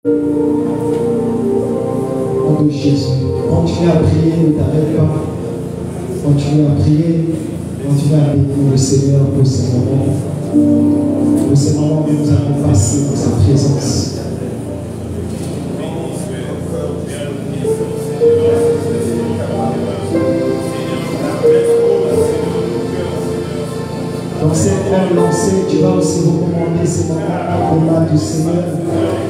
Nom de Jésus. Continue à prier, ne t'arrête pas. Continue à prier. Continue à bénir le Seigneur pour ces moments. Pour ces moments que nous avons passés dans sa présence. Dans cette heure lancée, tu vas aussi recommander ces moments du Seigneur.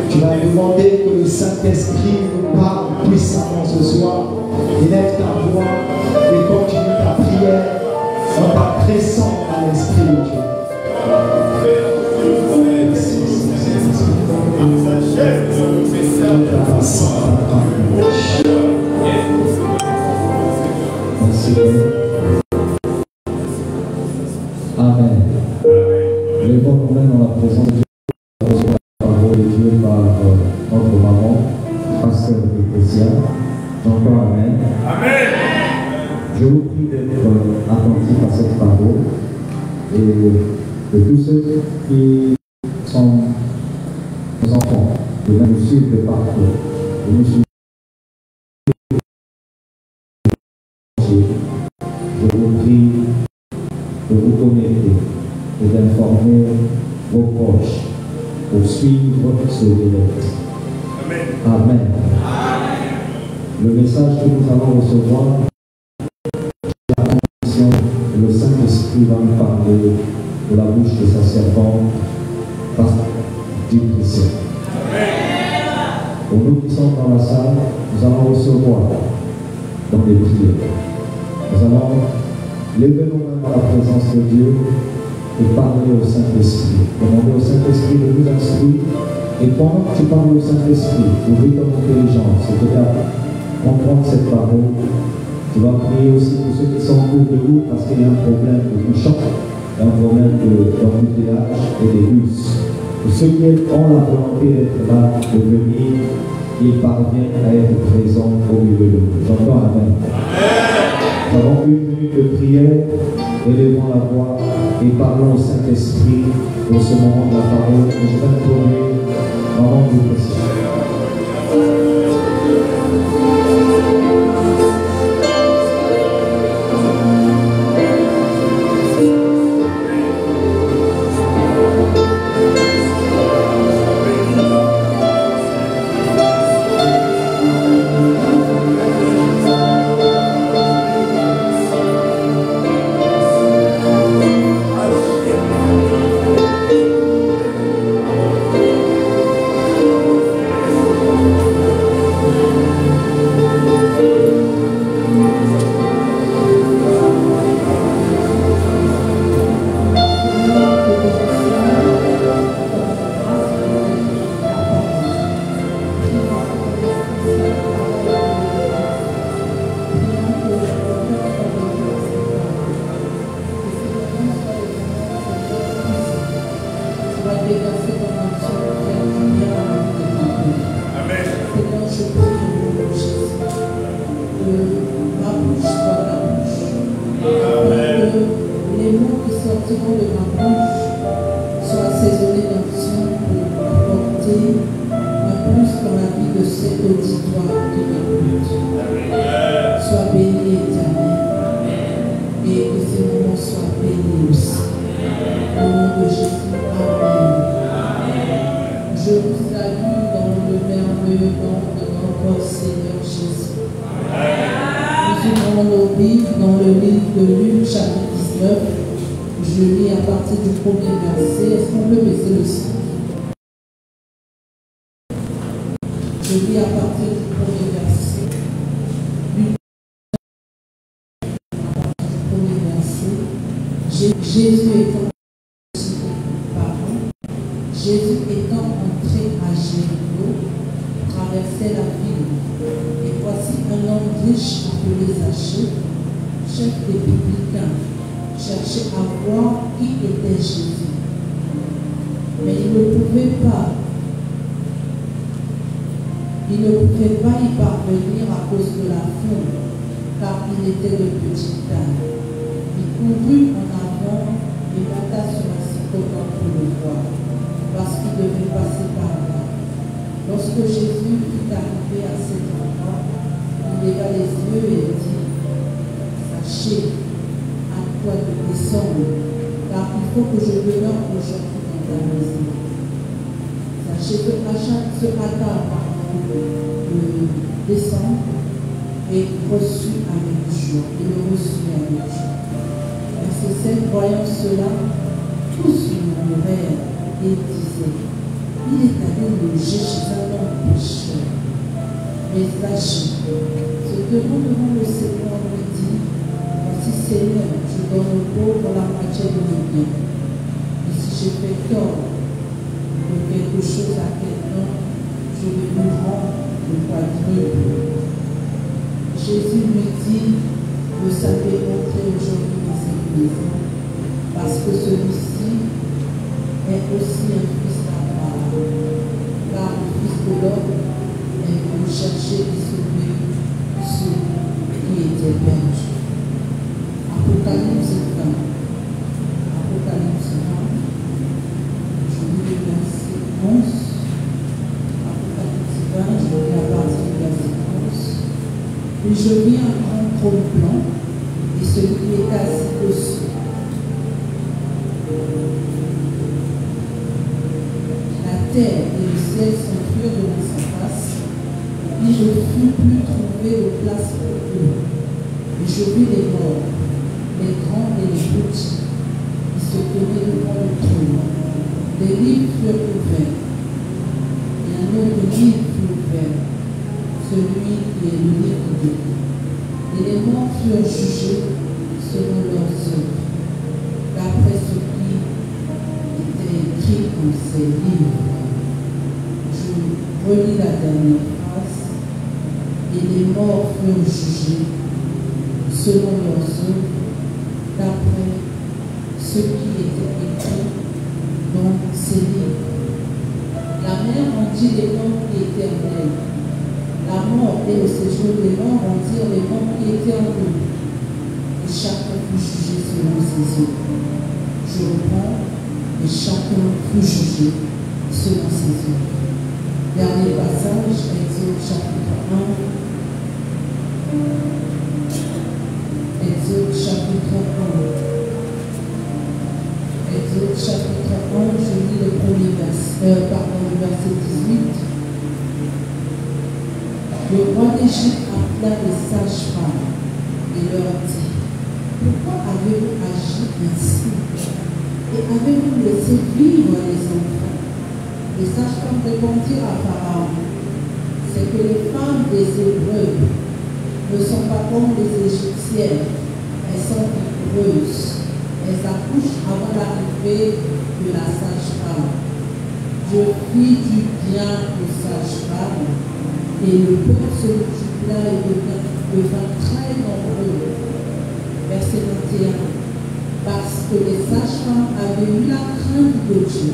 Tu vas demander que le Saint-Esprit nous parle puissamment ce soir. Élève ta voix et continue ta prière en ta pressant à l'Esprit de Dieu. Amen. Levons nous-mêmes dans la présence de Dieu, la parole de Dieu par notre maman, pasteur Ecclésia. J'entends Amen. Amen. Je vous prie d'être attentifs à cette parole et de tous ceux qui sont nos enfants, de nous suivre de partout, de nous suivre. Je vous prie de vous connecter et d'informer vos proches pour suivre ce direct. Amen. Amen. Le message que nous allons recevoir, la condition, le Saint-Esprit va nous parler de la bouche de sa servante par du précieux. Pour nous qui sommes dans la salle, nous allons recevoir dans les prières. Nous allons lever nous-mêmes à la présence de Dieu et parler au Saint-Esprit. Demander au Saint-Esprit de nous instruire. Et pendant que tu parles au Saint-Esprit, ouvrir ton intelligence et de comprendre cette parole, tu vas prier aussi pour ceux qui sont en cours de route parce qu'il y a un problème de bouchon, un problème d'embouteillage et de bus. Pour ceux qui ont la volonté d'être là, de venir, ils parviennent à être présents au milieu de nous. J'entends Amen. Nous avons une minute de prière, élevons la voix et parlons au Saint-Esprit pour ce moment de la parole. Et je vais introduire Maman du Précieux. Lorsque Jésus est arrivé à cet endroit, il leva les yeux et dit, sachez à quoi de descendre, car il faut que je demeure aujourd'hui dans ta maison. Sachez que ce matin, de décembre, est reçu avec joie. Il le reçut avec joie. Verset 7, voyant cela, tous murmurèrent et disaient, il est allé loger chez un homme pécheur. Mais sachez, se tenant devant le Seigneur lui dit, voici Seigneur, je donne aux pauvres la moitié de mes biens. Et si j'ai fait tort de quelque chose à quelqu'un, je vais lui rendre le quadruple. Jésus lui dit, vous savez entrer aujourd'hui dans cette maison, parce que celui-ci est aussi un fils d'Abraham, car le Fils de l'homme est venu chercher et sauver ceux qui étaient perdus. Apocalypse 20. Apocalypse 20. Je lis le verset 11. Apocalypse 20, je lis à partir du verset 11. Et je vis un grand trône blanc, et celui qui est assis dessus. La terre et le ciel s'enfuirent devant sa face, et je ne fus plus trouvé de place pour eux. Et je vis les morts, les grands et les petits, qui se tenaient devant le trône. Les livres furent ouverts, et un autre livre fut ouvert, celui qui est le livre de vie. Et les morts furent jugés selon leurs œuvres, d'après ce qui était écrit dans ces livres. Je relis la dernière phrase. Et les morts furent jugés selon leurs œuvres, d'après ce qui était écrit dans ces livres. La mer rendit les morts qui étaient en elle. La mort et le séjour des morts rendirent les morts qui étaient en eux. Et chacun fut jugé selon ses œuvres. Je reprends, et chacun fut jugé selon ses œuvres. Dernier passage, Exode chapitre 1. Exode chapitre 1. Exode chapitre 1, je lis le premier verset, le verset 18. Le roi d'Égypte appela les sages-femmes et leur dit, pourquoi avez-vous agi ainsi? Et avez-vous laissé vivre les enfants? Les sages-femmes répondirent à Pharaon, c'est que les femmes des Hébreux ne sont pas comme les Égyptiennes, elles sont vigoureuses, elles accouchent avant l'arrivée de la sage-femme. Je fis du bien aux sages-femmes, et le peuple se multiplia et devint très nombreux. Verset 21. Parce que les sages-femmes avaient eu la crainte de Dieu,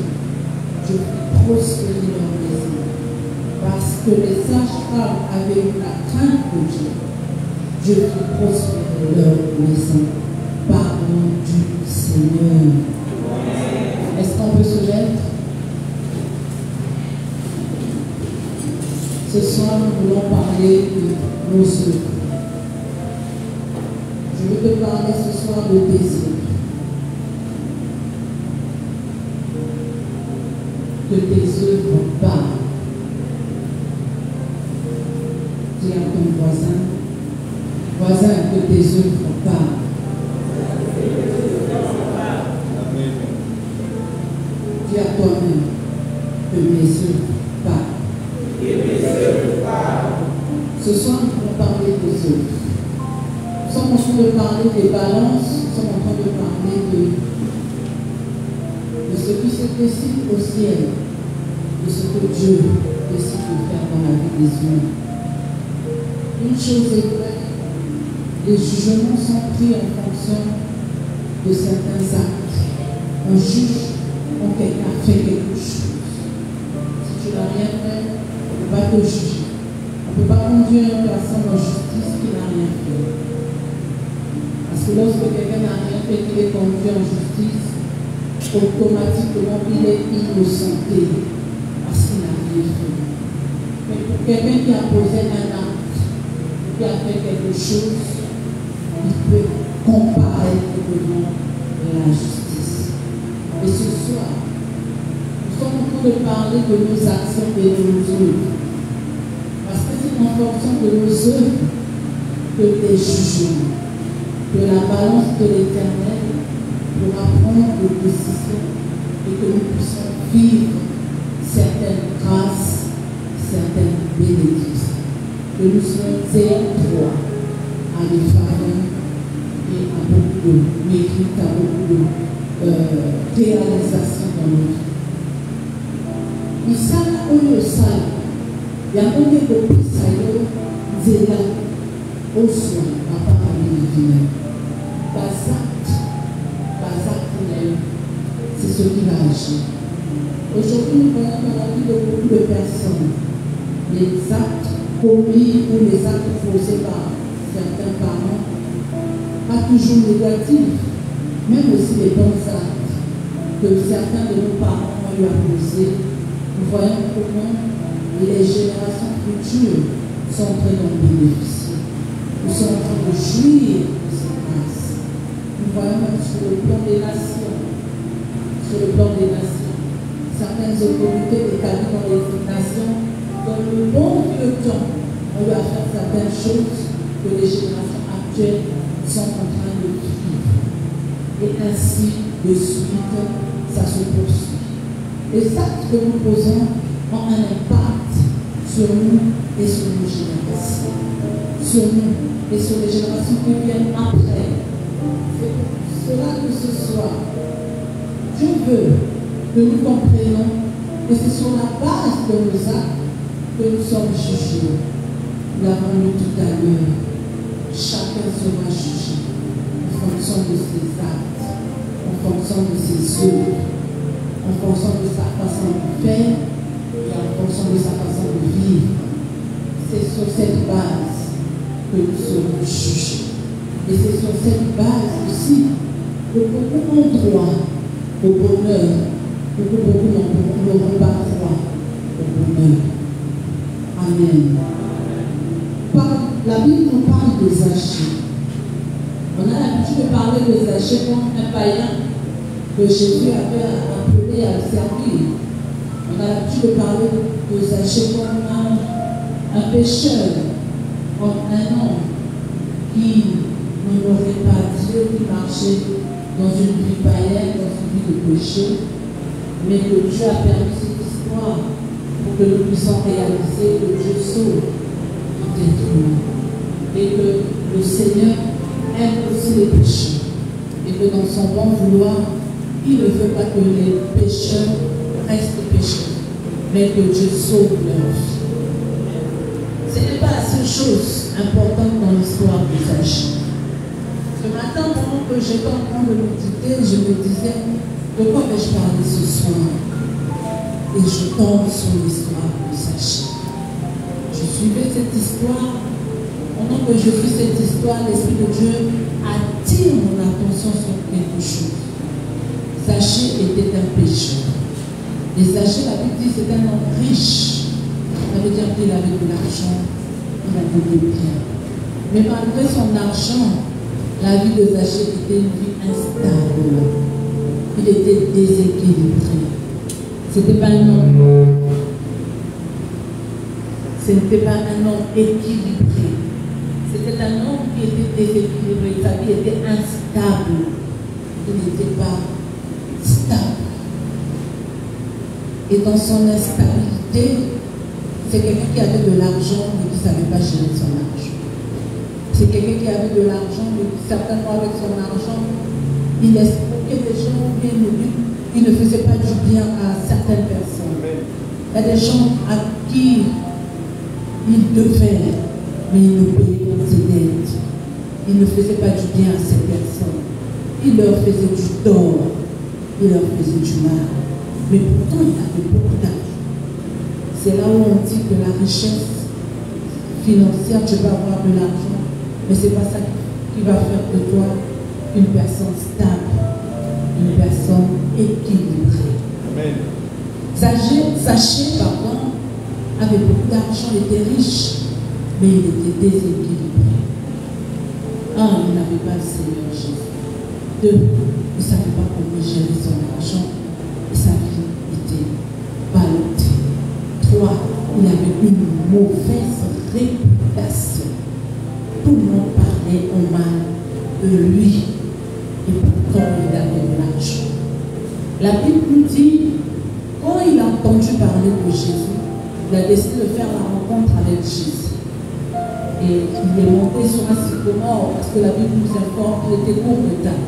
je fis prospérer leur maison. Parce que les sages-femmes avaient eu la crainte de Dieu, je fis prospérer leur maison. Pardon du Seigneur. Est-ce qu'on peut se mettre? Ce soir, nous voulons parler de nos œuvres. Je veux te parler ce soir de tes œuvres. Que tes œuvres parlent. Dis à ton voisin, voisin, que tes œuvres parlent. Dis à toi-même, que mes œuvres parlent. Ce soir, nous allons parler des œuvres. Nous sommes en train de parler des balances, nous sommes en train de parler de ce qui se décide au ciel, de ce que Dieu décide de faire dans la vie des humains. Une chose est vraie, les jugements sont pris en fonction de certains actes. On juge quand quelqu'un a fait quelque chose. Si tu n'as rien fait, on ne peut pas te juger. On ne peut pas conduire une personne en justice qui n'a rien fait. Parce que lorsque quelqu'un n'a rien fait, qu'il est conduit en justice, automatiquement il est innocenté parce qu'il n'a rien fait. quelqu'un qui a posé un acte, qui a fait quelque chose, il peut comparaître devant la justice. Et ce soir, nous sommes en train de parler de nos actions et de nos œuvres. Parce que c'est en fonction de nos œuvres que les jugements, que la balance de l'Éternel pourra prendre des décisions et que nous puissions vivre certaines grâces, certaines bénédictions. Que nous soyons ayant droit à des faveurs et à beaucoup de mérite, à beaucoup de réalisations dans notre vie. Isana oyo osala yango nde kopesa yo nzela oswa papa amilivina bazakte na yo, c'est ce qui va agir. Aujourd'hui, nous voyons dans la vie de beaucoup de personnes les actes commis ou les actes posés par certains parents, pas toujours négatifs, même aussi les bons actes que certains de nos parents ont eu à poser. Nous voyons comment les générations futures sont en train d'en bénéficier. Nous sommes en train de jouir de cette grâce. Nous voyons même sur le plan des nations, certaines autorités établies dans les nations, dans le bon vieux temps, on lui a fait certaines choses que les générations actuelles sont en train de vivre. Et ainsi de suite, ça se poursuit. Les actes que nous posons ont un impact sur nous et sur nos générations. Sur nous et sur les générations qui viennent après. C'est pour cela que ce soir, je veux que nous comprenions que c'est sur la base de nos actes que nous sommes jugés. Nous l'avons lu tout à l'heure. Chacun sera jugé en fonction de ses actes, en fonction de ses œuvres, en fonction de sa façon de faire et en fonction de sa façon de vivre. C'est sur cette base que nous serons jugés. Et c'est sur cette base aussi que beaucoup ont droit au bonheur, que beaucoup n'auront pas droit au bonheur. Amen. La Bible nous parle de Zachée. On a l'habitude de parler de Zachée comme un païen que Jésus avait appelé à le servir. On a l'habitude de parler de Zachée comme un pécheur, comme un homme qui n'honorait pas Dieu, qui marchait dans une vie païenne, dans une vie de péché, mais que Dieu a permis cette histoire pour que nous puissions réaliser que Dieu sauve tout être humain. Et que le Seigneur aime aussi les pécheurs. Et que dans son bon vouloir, il ne veut pas que les pécheurs restent pécheurs, mais que Dieu sauve leur vie. Ce n'est pas la seule chose importante dans l'histoire de Zachée. Ce matin, pendant que j'étais en train de méditer, je me disais, de quoi vais-je parler ce soir? Et je tombe sur l'histoire de Zachée. Je suivais cette histoire. Pendant que je vis cette histoire, l'Esprit de Dieu attire mon attention sur quelque chose. Zachée était un pécheur. Et Zachée, la Bible dit, c'est un homme riche. Ça veut dire qu'il avait de l'argent, il avait des biens. Mais malgré son argent, la vie de Zachée était une vie instable. Il était déséquilibré. C'était pas un homme. Ce n'était pas un homme équilibré. C'était un homme qui était déséquilibré. Sa vie était instable. Il n'était pas stable. Et dans son instabilité, c'est quelqu'un qui avait de l'argent mais qui ne savait pas gérer son argent. C'est quelqu'un qui avait de l'argent mais qui certainement avec son argent, il escroquait des gens bien nourris. Il ne faisait pas du bien à certaines personnes. Il y a des gens à qui il devait, mais il ne payait pas ses dettes. Il ne faisait pas du bien à ces personnes. Il leur faisait du tort. Il leur faisait du mal. Mais pourtant, il avait beaucoup d'argent. C'est là où on dit que la richesse financière, tu vas avoir de l'argent, mais ce n'est pas ça qui va faire de toi une personne stable, une personne équilibrée. Amen. Zachée, avait beaucoup d'argent, il était riche, mais il était déséquilibré. Un, il n'avait pas le Seigneur Jésus. Deux, il ne savait pas comment gérer son argent et sa vie était ballottée. Trois, il avait une mauvaise réputation. Tout le monde parlait en mal de lui et pourtant il avait de l'argent. La Bible nous dit, quand il a entendu parler de Jésus, il a décidé de faire la rencontre avec Jésus. Et il est monté sur un sycomore parce que la Bible nous informe qu'il était court de table.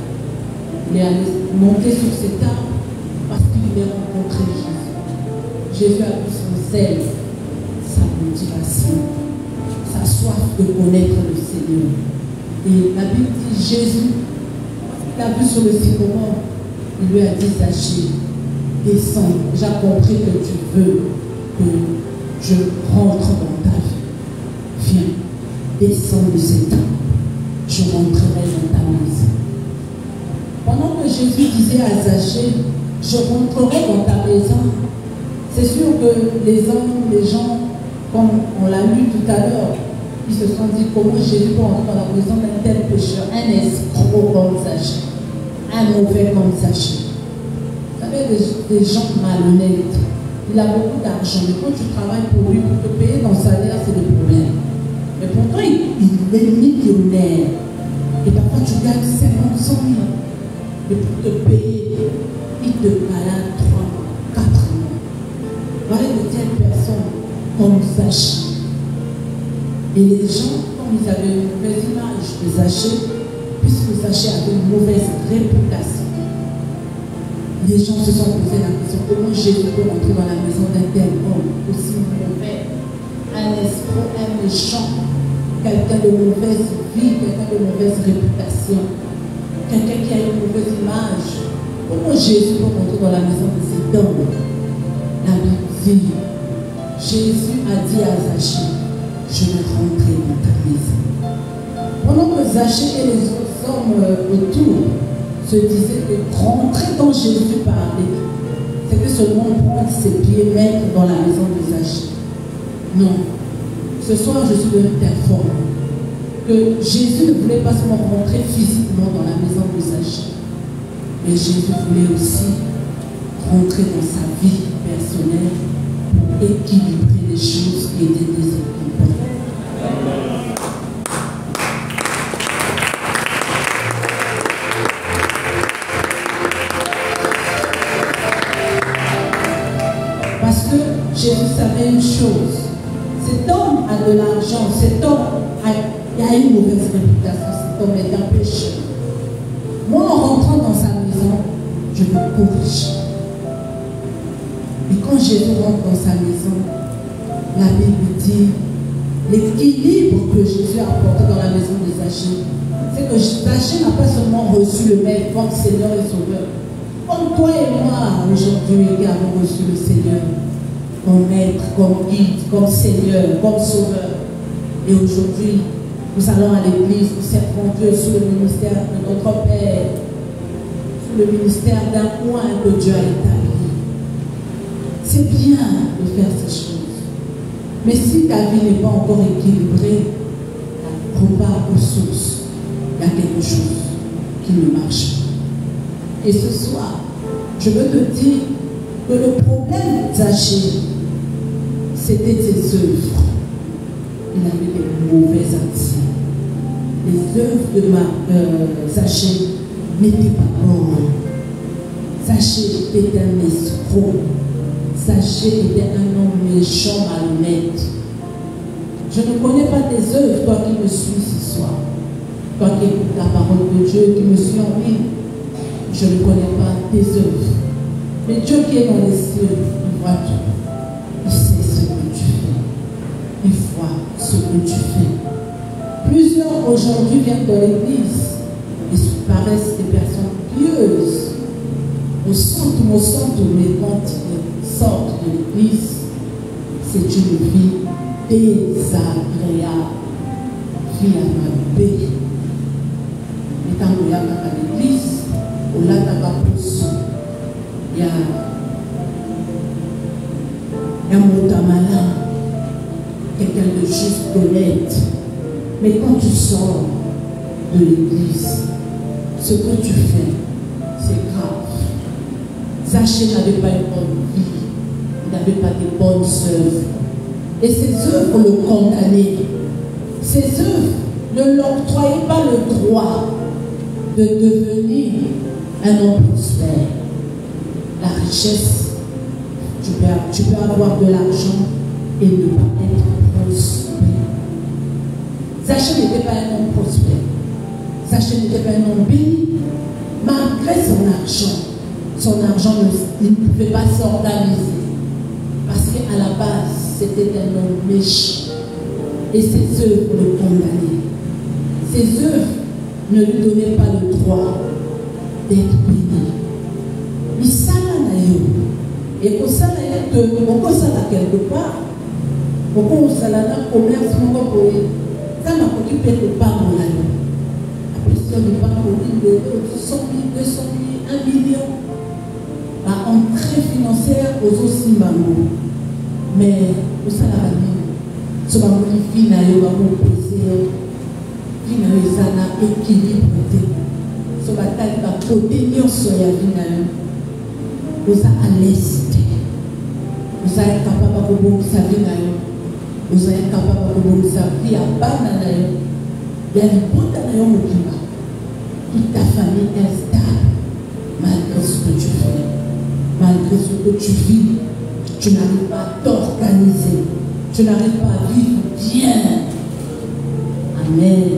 Il est monté sur cet arbre parce qu'il voulait rencontrer Jésus. Jésus a vu son zèle, sa motivation, sa soif de connaître le Seigneur. Et la Bible dit Jésus, il a vu sur le sycomore, il lui a dit Zachée, descends, j'ai compris que tu veux que je rentre dans ta vie. Viens, descends de cet arbre, je rentrerai dans ta maison. Pendant que Jésus disait à Zachée, je rentrerai dans ta maison, c'est sûr que les hommes, les gens, comme on l'a lu tout à l'heure, ils se sont dit comment Jésus peut entrer dans la maison d'un tel pécheur, un escroc comme Zachée, un mauvais comme Zachée. Vous savez, des gens malhonnêtes, il a beaucoup d'argent, mais quand tu travailles pour lui, pour te payer ton salaire, c'est des problèmes. Mais pourtant, il est millionnaire. Et parfois, tu gagnes 50, 100 000. Mais pour te payer, il te balade 3, 4 mois. Voilà de telles personnes comme Zachée. Et les gens, comme ils avaient une mauvaise image de Zachée, puisque Zachée avait une mauvaise réputation, les gens se sont posé la question, comment Jésus peut rentrer dans la maison d'un tel homme aussi mauvais, un escroc, un méchant, quelqu'un de mauvaise vie, quelqu'un de mauvaise réputation, quelqu'un qui a une mauvaise image. Comment Jésus peut rentrer dans la maison de cet homme? La Bible dit, Jésus a dit à Zachée, je vais rentrer dans ta maison. Pendant que Zachée et les autres hommes autour se disaient que rentrer dans Jésus parlait, c'était seulement prendre ses pieds, mettre dans la maison de Zachée. Non. Ce soir, je suis venu t'informer que Jésus ne voulait pas seulement rentrer physiquement dans la maison de Zachée, mais Jésus voulait aussi rentrer dans sa vie personnelle pour équilibrer les choses qui étaient déséquilibrées. Parce que Jésus savait une chose, cet homme a de l'argent, cet homme a une mauvaise réputation, cet homme est un pécheur. Moi, en rentrant dans sa maison, je le corrige. Et quand Jésus rentre dans sa maison, la Bible dit l'équilibre que Jésus a apporté dans la maison de Zachée, c'est que Zachée n'a pas seulement reçu le Maître comme Seigneur et Sauveur, comme toi et moi aujourd'hui qui avons reçu le Seigneur comme Maître, comme guide, comme Seigneur, comme Sauveur. Et aujourd'hui, nous allons à l'église, nous servons Dieu sous le ministère de notre Père, sous le ministère d'un point que Dieu a établi. C'est bien de faire ces choses. Mais si ta vie n'est pas encore équilibrée, repars aux sources. Il y a quelque chose qui ne marche pas. Et ce soir, je veux te dire que le problème de Zachée, c'était ses œuvres. Il avait des mauvais actions. Les œuvres de Zachée n'étaient pas bonnes. Zachée était un escroc. Zachée était un homme méchant, malhonnête. Je ne connais pas tes œuvres, toi qui me suis ce soir. Toi qui écoutes la parole de Dieu, qui me suis en ligne. Je ne connais pas tes œuvres. Mais Dieu qui est dans les cieux, il voit tout. Il sait ce que tu fais. Il voit ce que tu fais. Plusieurs aujourd'hui viennent dans l'église et se paraissent des personnes pieuses. Au centre, mais quand ils sortent de l'église, c'est une vie désagréable. Vie à ma paix. Et quand on y a à l'église, on l'a d'abord il y a Moutamala, quelqu'un de juste, d'honnête. Mais quand tu sors de l'église, ce que tu fais, c'est grave. Zachée n'avait pas une bonne vie, il n'avait pas de bonnes œuvres. Et ses œuvres le condamnaient. Ses œuvres ne l'octroyaient pas le droit de devenir un homme prospère. La richesse, tu peux avoir de l'argent et ne pas être prospère. Zachée n'était pas un homme prospère. Zachée n'était pas un homme béni. Malgré son argent il ne pouvait pas s'organiser. Parce qu'à la base, c'était un homme méchant. Et ses œuvres le condamnaient. Ses œuvres ne lui donnaient pas le droit d'être béni. Mais ça, et pour ça, quelque part, pourquoi on s'en a commerce, ça m'a occupé de pas mon année. Après, si on n'est pas connu de 100 000, 200 000, 1 million, à entrée financière aux aussi mamans. Mais pour ça, la famille, ce que je suis là, je vais plaisir, je vais à équilibre. Ce que je vais côté, sur la vie, vous êtes à l'est. Vous êtes capable de vous servir. Vous êtes capable de vous servir à Bananayo. Il y a une bonne année au climat. Toute ta famille est stable. Malgré ce que tu fais, malgré ce que tu vis, tu n'arrives pas à t'organiser. Tu n'arrives pas à vivre bien. Amen.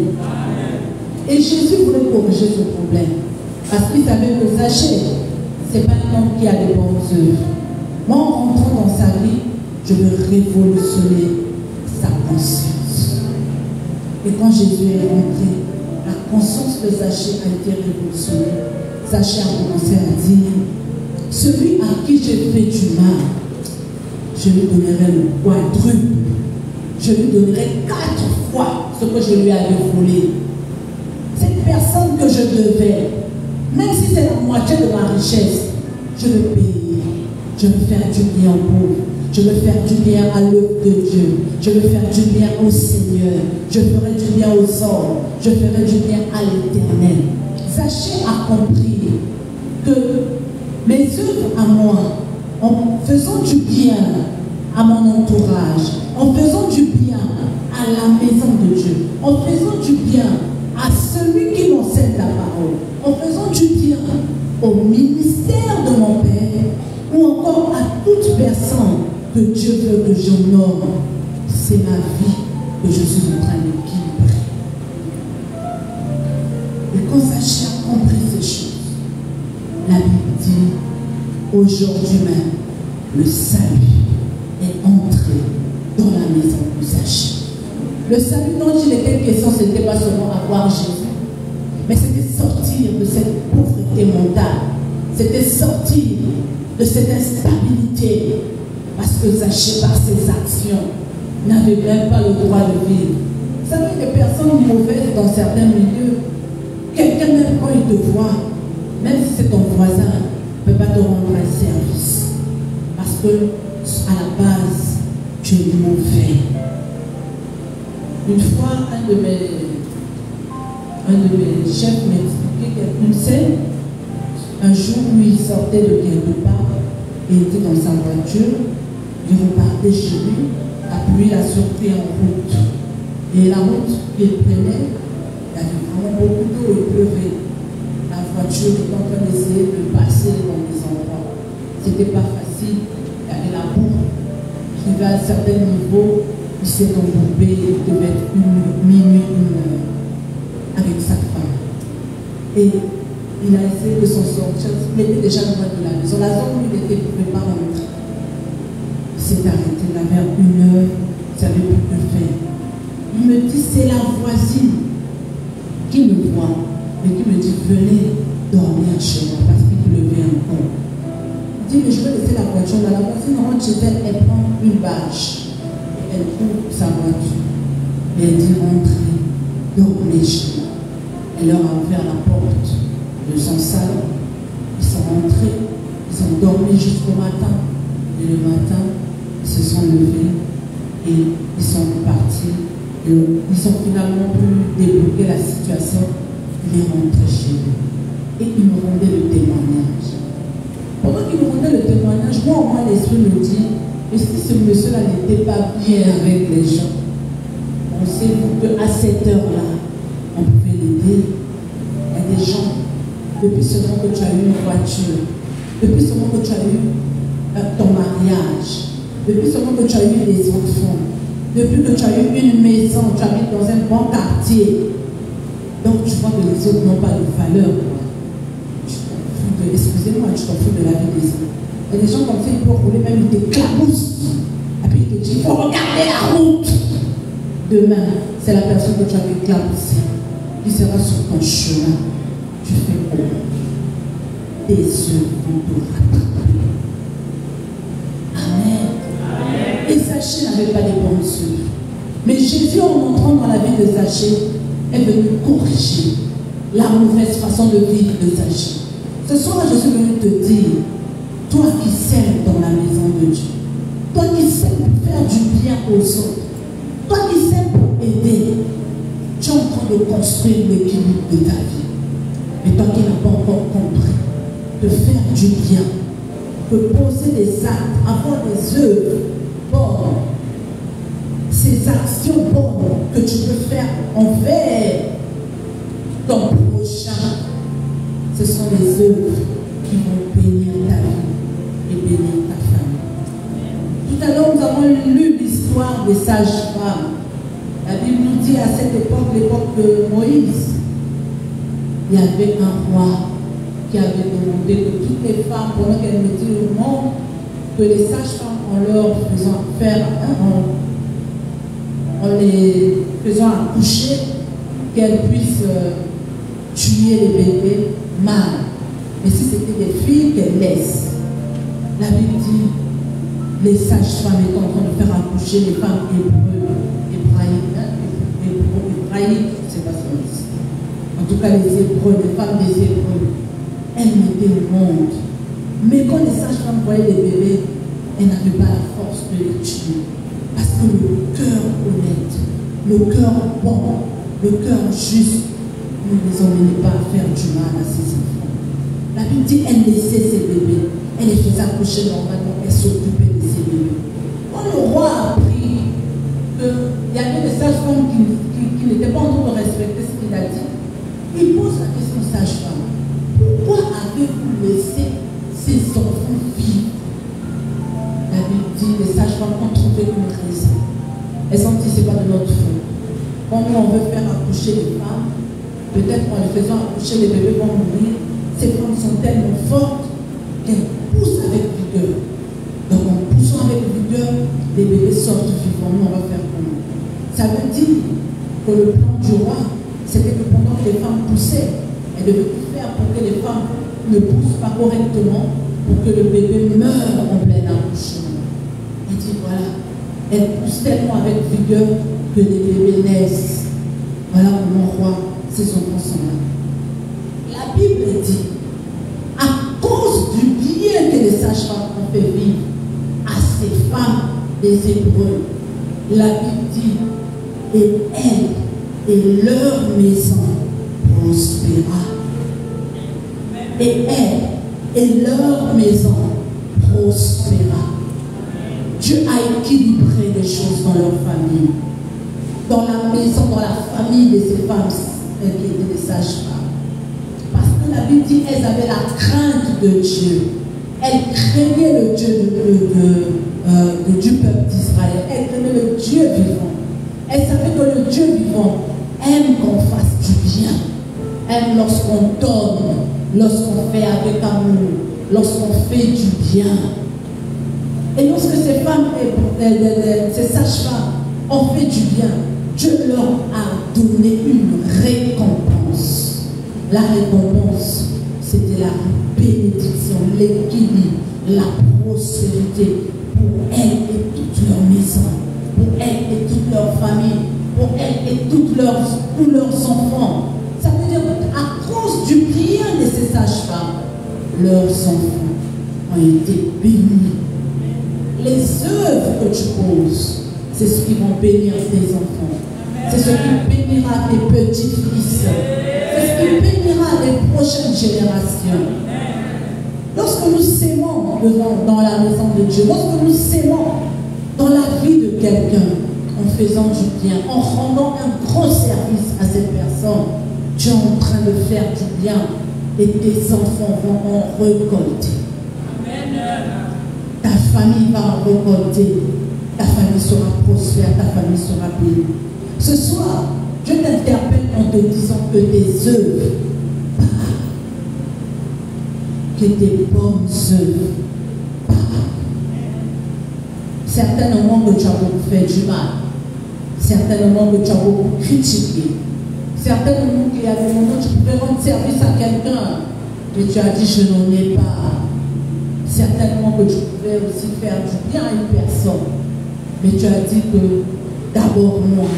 Et Jésus voulait corriger ce problème. Parce qu'il savait que Zachée, ce n'est pas un homme qui a des bonnes œuvres. Moi, en rentrant dans sa vie, je veux révolutionner sa conscience. Et quand Jésus est rentré, la conscience de Zachée a été révolutionnée. Zachée a commencé à dire, celui à qui j'ai fait du mal, je lui donnerai le quadruple. Je lui donnerai 4 fois ce que je lui avais volé. Cette personne que je devais, même si c'est la moitié de ma richesse, je veux payer. Je veux faire du bien aux pauvres. Je veux faire du bien à l'œuvre de Dieu. Je veux faire du bien au Seigneur. Je ferai du bien aux hommes. Je ferai du bien à l'Éternel. Zachée a compris que mes œuvres à moi, en faisant du bien à mon entourage, en faisant du bien à la maison de Dieu, en faisant du bien à celui qui m'enseigne la parole, en faisant du bien au ministère de mon Père, ou encore à toute personne que Dieu veut que j'honore, c'est ma vie que je suis en train d'équilibrer. Et quand Zachée a compris ces choses, la Bible dit, aujourd'hui même, le salut est entré dans la maison de Zachée. Le salut dont il était question, ce n'était pas seulement avoir Jésus, mais c'était sortir de cette pauvreté mentale, c'était sortir de cette instabilité, parce que Zachée, par ses actions, n'avait même pas le droit de vivre. Vous savez, les personnes mauvaises dans certains milieux, quelqu'un même quand il te voit, même si c'est ton voisin, ne peut pas te rendre un service. Parce que, à la base, tu es mauvais. Une fois, un de mes chefs m'a expliqué une scène. Un jour où il sortait de quelque part, il était dans sa voiture, il repartait chez lui, la pluie l'a surpris en route. Et la route qu'il prenait, il y avait vraiment beaucoup d'eau, il pleuvait. La voiture était en train d'essayer de passer dans des endroits. C'était pas facile, il y avait la boue. Il arrivait à un certain niveau, il s'est embourbé, il devait être minuit, 1 heure, avec sa femme. Et il a essayé de s'en sortir, il était déjà loin de la maison. La zone où il était, il ne pouvait pas rentrer. Il s'est arrêté là vers 1 heure, il ne savait plus que faire. Il me dit, c'est la voisine qui me voit et qui me dit, venez dormir chez moi parce qu'il pleuvait encore. Il dit, mais je vais laisser la voiture là. La voisine rentre chez elle, elle prend une bâche. Elle ouvre sa voiture. Et elle dit, rentrez, dormez chez moi. Elle leur a ouvert la porte de son salon. Ils sont rentrés, ils ont dormi jusqu'au matin. Et le matin, ils se sont levés et ils sont partis. Et ils ont finalement pu débloquer la situation. Il est rentré chez eux. Et il me rendait le témoignage. Pendant qu'il me rendait le témoignage, moi, au moins, l'esprit me dit, et si ce monsieur-là n'était pas bien avec les gens, on sait qu'à cette heure-là, on pouvait l'aider. Il y a des gens, depuis seulement que tu as eu une voiture, depuis seulement que tu as eu ton mariage, depuis seulement que tu as eu des enfants, depuis que tu as eu une maison, tu habites dans un bon quartier, donc tu vois que les autres n'ont pas de valeur. Excusez-moi, tu t'en fous de la vie des autres. Il y a des gens comme ça, ils peuvent rouler, même ils t'éclaboussent. Et puis ils te disent, il faut regarder la route. Demain, c'est la personne que tu as éclaboussée qui sera sur ton chemin. Tu fais quoi? Tes œuvres vont te rattraper. Amen. Et Zachée n'avait pas de bonnes œuvres. Mais Jésus, en entrant dans la vie de Zachée, est venu corriger la mauvaise façon de vivre de Zachée. Ce soir, je suis venu te dire, toi qui sèmes dans la maison de Dieu, toi qui sèmes pour faire du bien aux autres, toi qui sèmes pour aider, tu es en train de construire l'équilibre de ta vie. Mais toi qui n'as pas encore compris, de faire du bien, de poser des actes, avoir des œuvres bonnes, ces actions bonnes que tu peux faire envers ton prochain, ce sont les œuvres qui vont bénir ta vie et bénir ta famille. Tout à l'heure, nous avons lu l'histoire des sages-femmes. La Bible nous dit à cette époque, l'époque de Moïse, il y avait un roi qui avait demandé que toutes les femmes, pendant qu'elles mettaient au monde, que les sages-femmes, en leur faisant faire, en les faisant accoucher, qu'elles puissent tuer les bébés mâles. Mais si c'était des filles, qu'elles laissent. La Bible dit, les sages-femmes étaient en train de faire accoucher les femmes hébraïques, c'est pas ça. En tout cas, les Hébreux, les femmes des Hébreux, elles mettaient au monde. Mais quand les sages-femmes voyaient les bébés, elles n'avaient pas la force de les tuer. Parce que le cœur honnête, le cœur bon, le cœur juste, ne les emmenait pas à faire du mal à ses enfants. La Bible dit qu'elle laissait ses bébés, elle les faisait accoucher normalement, elle s'occupait de ses bébés. Quand le roi a appris qu'il y avait des sages-femmes qui n'étaient pas en train de respecter ce qu'il a dit, il pose la question aux sages-femmes. Pourquoi avez-vous laissé ces enfants vivre? La Bible dit que les sages-femmes ont trouvé une raison. Elles ont dit que ce n'est pas de notre faute. Quand nous on veut faire accoucher les femmes, peut-être en les faisant accoucher, les bébés vont mourir. Ces femmes sont tellement fortes qu'elles poussent avec vigueur. Donc en poussant avec vigueur, les bébés sortent vivants. Nous, on va faire comment? Ça veut dire que le plan du roi, c'était que pendant que les femmes poussaient, elles devaient tout faire pour que les femmes ne poussent pas correctement, pour que le bébé meure en plein accouchement. Il dit voilà, elles poussent tellement avec vigueur que les bébés naissent. Voilà mon roi, ces enfants sont là. La Bible dit, à cause du bien que les sages-femmes ont fait vivre à ces femmes des Hébreux, la Bible dit, et elles et leur maison prospéra. Et elles et leur maison prospéra. Dieu a équilibré les choses dans leur famille. Dans la maison, dans la famille de ces femmes qui étaient des sages-femmes. Parce que la Bible dit qu'elles avaient la crainte de Dieu. Elles craignaient le Dieu du peuple d'Israël. Elles craignaient le Dieu vivant. Elles savaient que le Dieu vivant aime qu'on fasse du bien. Aime lorsqu'on donne, lorsqu'on fait avec amour, lorsqu'on fait du bien. Et lorsque ces femmes, ces sages-femmes ont fait du bien, Dieu leur a donné une récompense. La récompense, c'était la bénédiction, l'équilibre, la prospérité pour elles et toute leur maison, pour elles et toute leur famille, pour elles et tous leurs enfants. Ça veut dire qu'à cause du bien de ces sages-femmes, leurs enfants ont été bénis. Les œuvres que tu poses, c'est ce qui va bénir tes enfants. C'est ce qui bénira tes petits-fils. C'est ce qui bénira les prochaines générations. Lorsque nous s'aimons dans la maison de Dieu, lorsque nous s'aimons dans la vie de quelqu'un, en faisant du bien, en rendant un grand service à cette personne, tu es en train de faire du bien et tes enfants vont en récolter. Ta famille va en récolter. Ta famille sera prospère, ta famille sera bénie. Ce soir, je t'interpelle en te disant que tes œuvres, que tes bonnes œuvres, certainement que tu as beaucoup fait du mal, certainement que tu as beaucoup critiqué, certainement qu'il y a des moments où tu pouvais rendre service à quelqu'un, mais tu as dit je n'en ai pas. Certainement que tu pouvais aussi faire du bien à une personne, mais tu as dit que d'abord moi.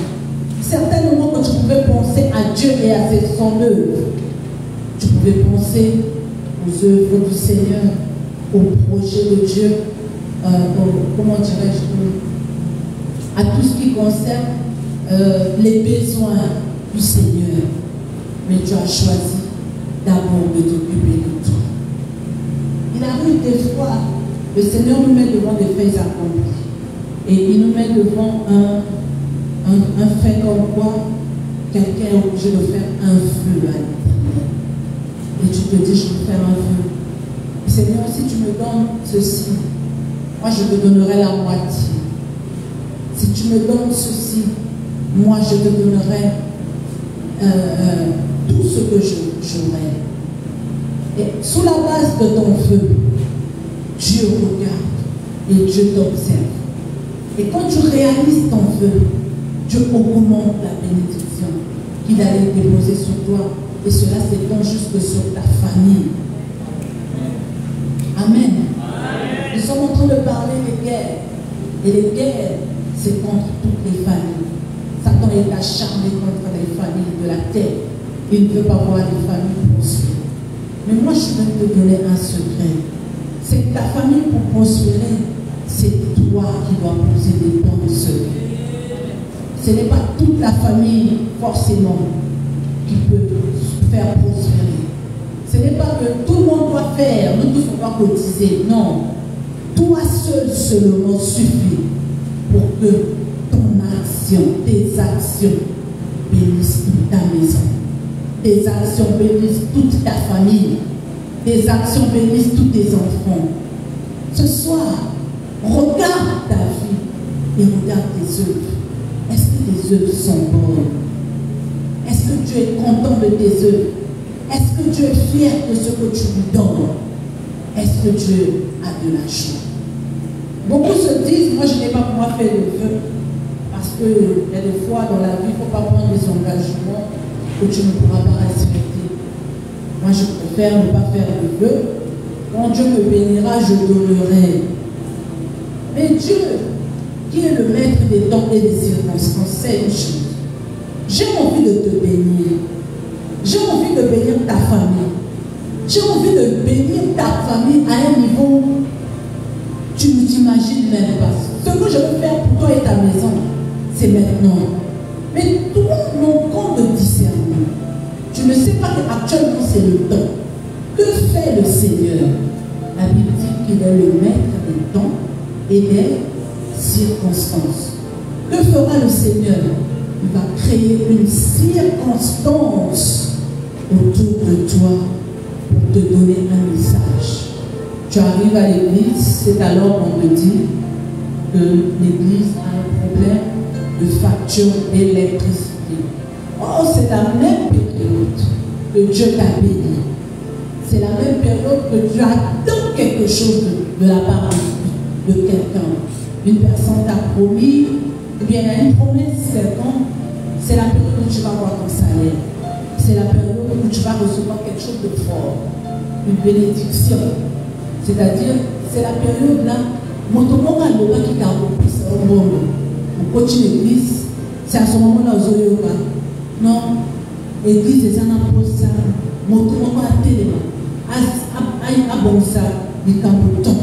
Certainement que tu pouvais penser à Dieu et à son œuvre. Tu pouvais penser aux œuvres du Seigneur, au projet de Dieu, comment dirais-je, à tout ce qui concerne les besoins du Seigneur. Mais tu as choisi d'abord de t'occuper de toi. Il arrive des fois, le Seigneur nous met devant des faits accomplis. Et il nous met devant un fait comme quoi quelqu'un est obligé de faire un vœu à l'Éternel. Et tu te dis, je vais faire un vœu. Seigneur, si tu me donnes ceci, moi je te donnerai la moitié. Si tu me donnes ceci, moi je te donnerai tout ce que j'aurai. Et sous la base de ton vœu, Dieu regarde et Dieu t'observe. Et quand tu réalises ton vœu, Dieu augmente la bénédiction qu'il allait déposer sur toi. Et cela s'étend jusque sur ta famille. Amen. Nous sommes en train de parler des guerres. Et les guerres, c'est contre toutes les familles. Satan est acharné contre les familles de la terre. Il ne veut pas voir les familles prospérer. Mais moi, je vais te donner un secret. C'est que ta famille, pour prospérer, c'est toi qui dois poser des bonnes œuvres. Ce n'est pas toute la famille, forcément, qui peut faire prospérer. Ce n'est pas que tout le monde doit faire, nous tous on doit cotiser. Non. Toi seul seulement suffit pour que ton action, tes actions bénissent toute ta maison. Tes actions bénissent toute ta famille. Tes actions bénissent tous tes enfants. Ce soir, regarde ta vie et regarde tes œuvres. Est-ce que tes œuvres sont bonnes? Est-ce que tu es content de tes œuvres? Est-ce que tu es fier de ce que tu lui donnes? Est-ce que Dieu a de la joie? Beaucoup se disent, moi je n'ai pas pour moi fait le vœu, parce qu'il y a des fois dans la vie, il ne faut pas prendre des engagements que tu ne pourras pas respecter. Moi je préfère ne pas faire le vœu. Quand Dieu me bénira, je donnerai. Mais Dieu, qui est le maître des temps et des circonstances, c'est une chose. J'ai envie de te bénir. J'ai envie de bénir ta famille. J'ai envie de bénir ta famille à un niveau tu ne t'imagines même pas. Ce que je veux faire pour toi et ta maison, c'est maintenant. Mais toi, manquant de discernement, tu ne sais pas qu'actuellement c'est le temps. Que fait le Seigneur? La Bible dit qu'il est le maître des temps et des circonstances. Que fera le Seigneur? Il va créer une circonstance autour de toi pour te donner un message. Tu arrives à l'église, c'est alors qu'on te dit que l'église a un problème de facture d'électricité. Oh, c'est la même période que Dieu t'a béni. C'est la même période que tu attends quelque chose de la part de quelqu'un. Une personne t'a promis, ou bien il y a une promesse quelconque, c'est la période où tu vas avoir ton salaire. C'est la période où tu vas recevoir quelque chose de fort, une bénédiction. C'est-à-dire, c'est la période là, mon tomo a le qui t'a repris au monde. On continue l'église, c'est à ce moment-là où Zoyoga. Non, l'église est un apôtre, mon tomo a télé, a bon ça, il y a un bouton,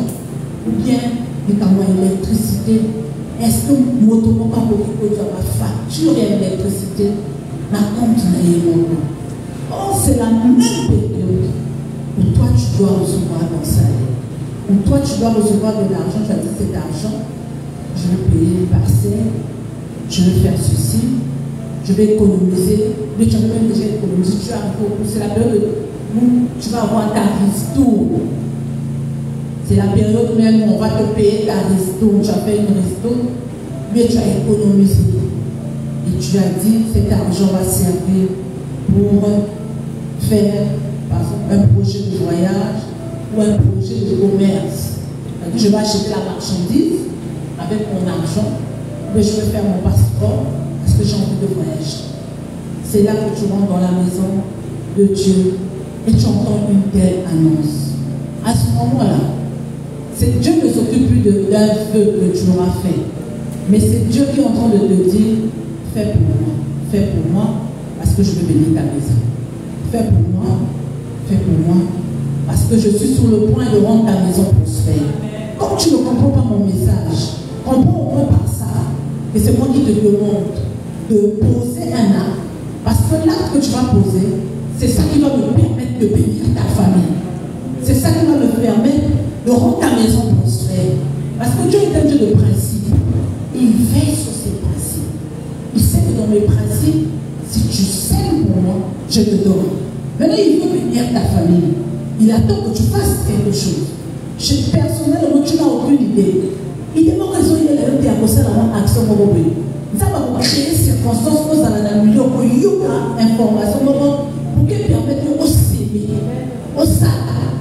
ou bien il y a une électricité, est-ce que mon automobile pas beaucoup de ma facture et l'électricité n'a compte Oh, c'est la même période où toi tu dois recevoir ton salaire, où toi tu dois recevoir de l'argent, tu as dit cet argent, je vais payer une parcelle, je vais faire ceci, je vais économiser, mais tu as même déjà économisé, tu as encore, c'est la période où tu vas avoir ta ristourne. C'est la période même où on va te payer ta ristourne, tu as fait une ristourne, mais tu as économisé. Et tu as dit, cet argent va servir pour faire, par exemple, un projet de voyage ou un projet de commerce. C'est-à-dire, je vais acheter la marchandise avec mon argent, mais je vais faire mon passeport parce que j'ai envie de voyager. C'est là que tu rentres dans la maison de Dieu et tu entends une telle annonce. À ce moment-là, Dieu ne s'occupe plus d'un vœu que tu auras fait, mais c'est Dieu qui est en train de te dire, fais pour moi, parce que je veux bénir ta maison. Fais pour moi, parce que je suis sur le point de rendre ta maison prospère. Comme tu ne comprends pas mon message, comprends au moins par ça, et c'est moi qui te demande de poser un acte, parce que l'acte que tu vas poser, c'est ça qui va me permettre de bénir ta famille. C'est ça qui va me permettre de rendre ta maison prospère. Parce que Dieu est un Dieu de principe. Il veille sur ses principes. Il sait que dans mes principes, si tu sèmes pour moi, je te donne. Maintenant, il veut bénir ta famille. Il attend que tu fasses quelque chose. Personnellement, tu n'as aucune idée. Il demande que il y a une action ça va créer des circonstances où ça va dans le milieu, où il y aura information pour qu'elle permette de s'aimer, au salaire.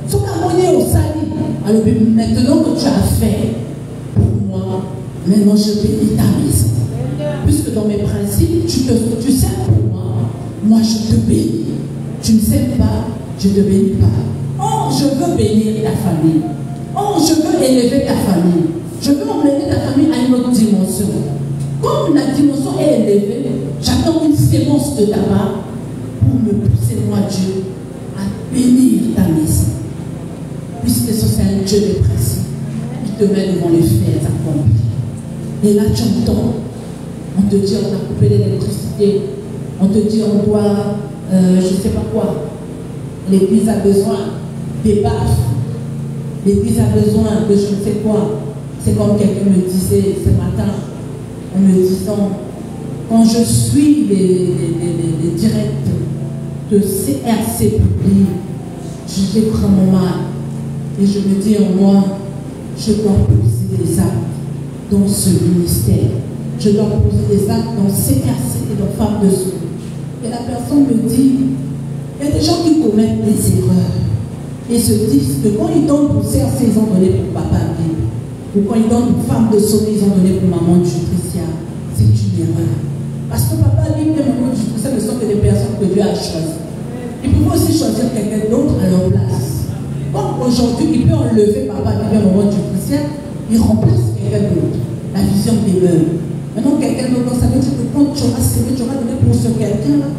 Ce qu'on est au salaire. Alors maintenant que tu as fait pour moi, maintenant je bénis ta maison. Puisque dans mes principes, tu sais pour moi je te bénis. Tu ne sais pas, je ne te bénis pas. Oh, je veux bénir ta famille. Oh, je veux élever ta famille. Je veux emmener ta famille à une autre dimension. Comme la dimension est élevée, j'attends une sémence de ta part pour me pousser, moi Dieu, à bénir ta maison. Puisque c'est un Dieu de principe. Il te met devant les faits accomplis. Et là, tu entends, on te dit on a coupé l'électricité, on te dit on doit, je ne sais pas quoi. L'église a besoin des baffes. L'église a besoin de je ne sais quoi. C'est comme quelqu'un me disait ce matin, en me disant, quand je suis les directs de CRC public, j'ai vraiment mal. Et je me dis en moi, je dois poser des actes dans ce ministère. Je dois poser des actes dans CRC et dans Femmes de Soul. Et la personne me dit, il y a des gens qui commettent des erreurs et se disent que quand ils donnent pour CRC, ils ont donné pour Papa Bible. Ou quand ils donnent pour Femmes de Soul, ils ont donné pour Maman du Patricia. C'est une erreur. Parce que Papa Bible et Maman du Patricia ne sont que des personnes que Dieu a choisies. Ils peuvent aussi choisir quelqu'un d'autre à leur place. Comme aujourd'hui, il peut enlever Papa Bible et Maman du Patricia, il remplace quelqu'un d'autre. La vision des leurs. Maintenant, quelqu'un d'autre, ça veut dire que quand tu auras sévé, tu auras donné pour ce quelqu'un-là.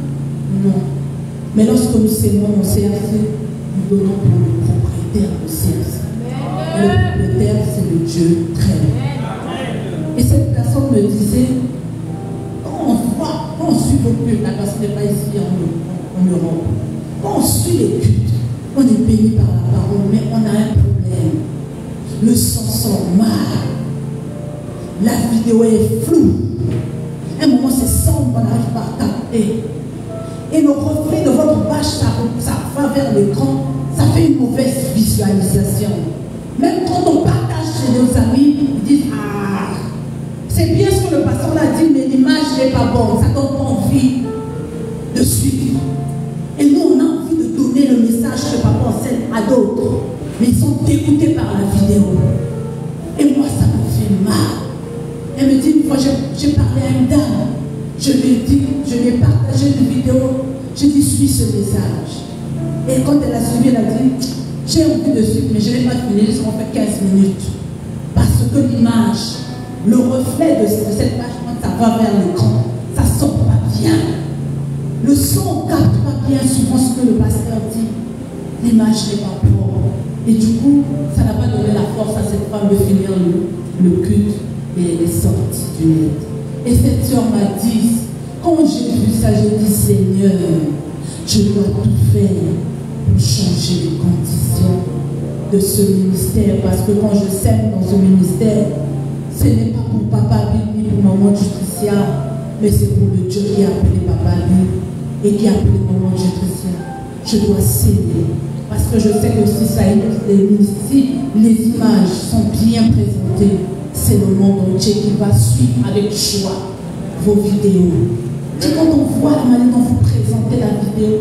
Non. Mais lorsque nous s'aimons au CRC, nous donnons pour le propriétaire au CRC. Et le propriétaire, c'est le Dieu très haut. Et cette personne me disait, quand on suit vos cultes, la personne n'est pas ici en Europe, quand on suit les cultes, on est béni par la parole, mais on a un problème. Le son sort mal. La vidéo est floue. Un moment, c'est sombre, on n'arrive pas à capter. Et le reflet de votre page, ça va vers l'écran, ça fait une mauvaise visualisation. Même quand on partage chez nos amis, ils disent ah, c'est bien ce que le pasteur a dit, mais l'image n'est pas bonne, ça donne pas envie de suivre. Et nous, on a envie de donner le message que papa enseigne à d'autres, mais ils sont dégoûtés par la vidéo. Et moi, ça me fait mal. Elle me dit une fois, j'ai parlé à une dame. Je lui ai dit, je lui ai partagé une vidéo, je lui ai dit, suis ce message. Et quand elle a suivi, elle a dit, j'ai envie de suivre, mais je n'ai pas fini, ils ont fait 15 minutes. Parce que l'image, le reflet de cette page, quand ça va vers l'écran, ça ne sort pas bien. Le son ne capte pas bien souvent ce que le pasteur dit. L'image n'est pas propre. Et du coup, ça n'a pas donné la force à cette femme de finir le culte et elle est sortie du net. Et cette soeur m'a dit, quand j'ai vu ça, j'ai dit, Seigneur, je dois tout faire pour changer les conditions de ce ministère. Parce que quand je sème dans ce ministère, ce n'est pas pour Papa Bill ni pour Maman Justicia, mais c'est pour le Dieu qui a appelé Papa Bill et qui a appelé Maman Justicia. Je dois s'aimer. Parce que je sais que si ça si les images sont bien présentées, c'est le monde entier qui va suivre avec joie vos vidéos. Et quand on voit la manière dont vous présentez la vidéo,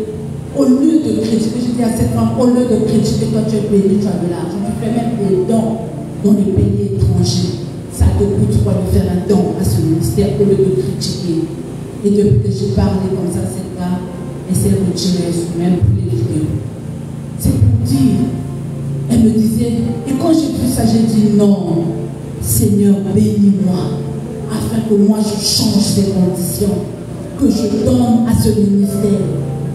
au lieu de critiquer, je dis à cette femme, au lieu de critiquer, toi tu es béni, tu as de l'argent, tu fais même des dons dans les pays étrangers. Ça te coûte quoi de faire un don à ce ministère au lieu de critiquer. Et depuis que j'ai parlé comme ça, cette femme, elle s'est retirée, même plus les vidéos. C'est pour dire, elle me disait, et quand j'ai vu ça, j'ai dit non, Seigneur, bénis-moi, afin que moi je change ces conditions, que je donne à ce ministère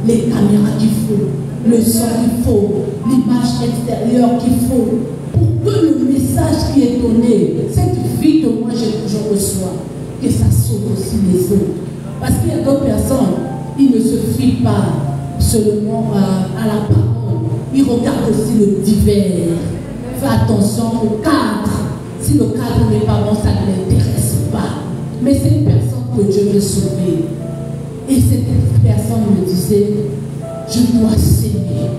les caméras qu'il faut, le son qu'il faut, l'image extérieure qu'il faut, pour que le message qui est donné, cette vie que moi je reçois, que ça sauve aussi les autres. Parce qu'il y a d'autres personnes, ils ne se fient pas seulement à la parole. Il regarde aussi le divers. Fais attention au cadre. Si le cadre n'est pas bon, ça ne l'intéresse pas. Mais c'est une personne que Dieu veut sauver. Et cette personne me disait, je dois s'aimer.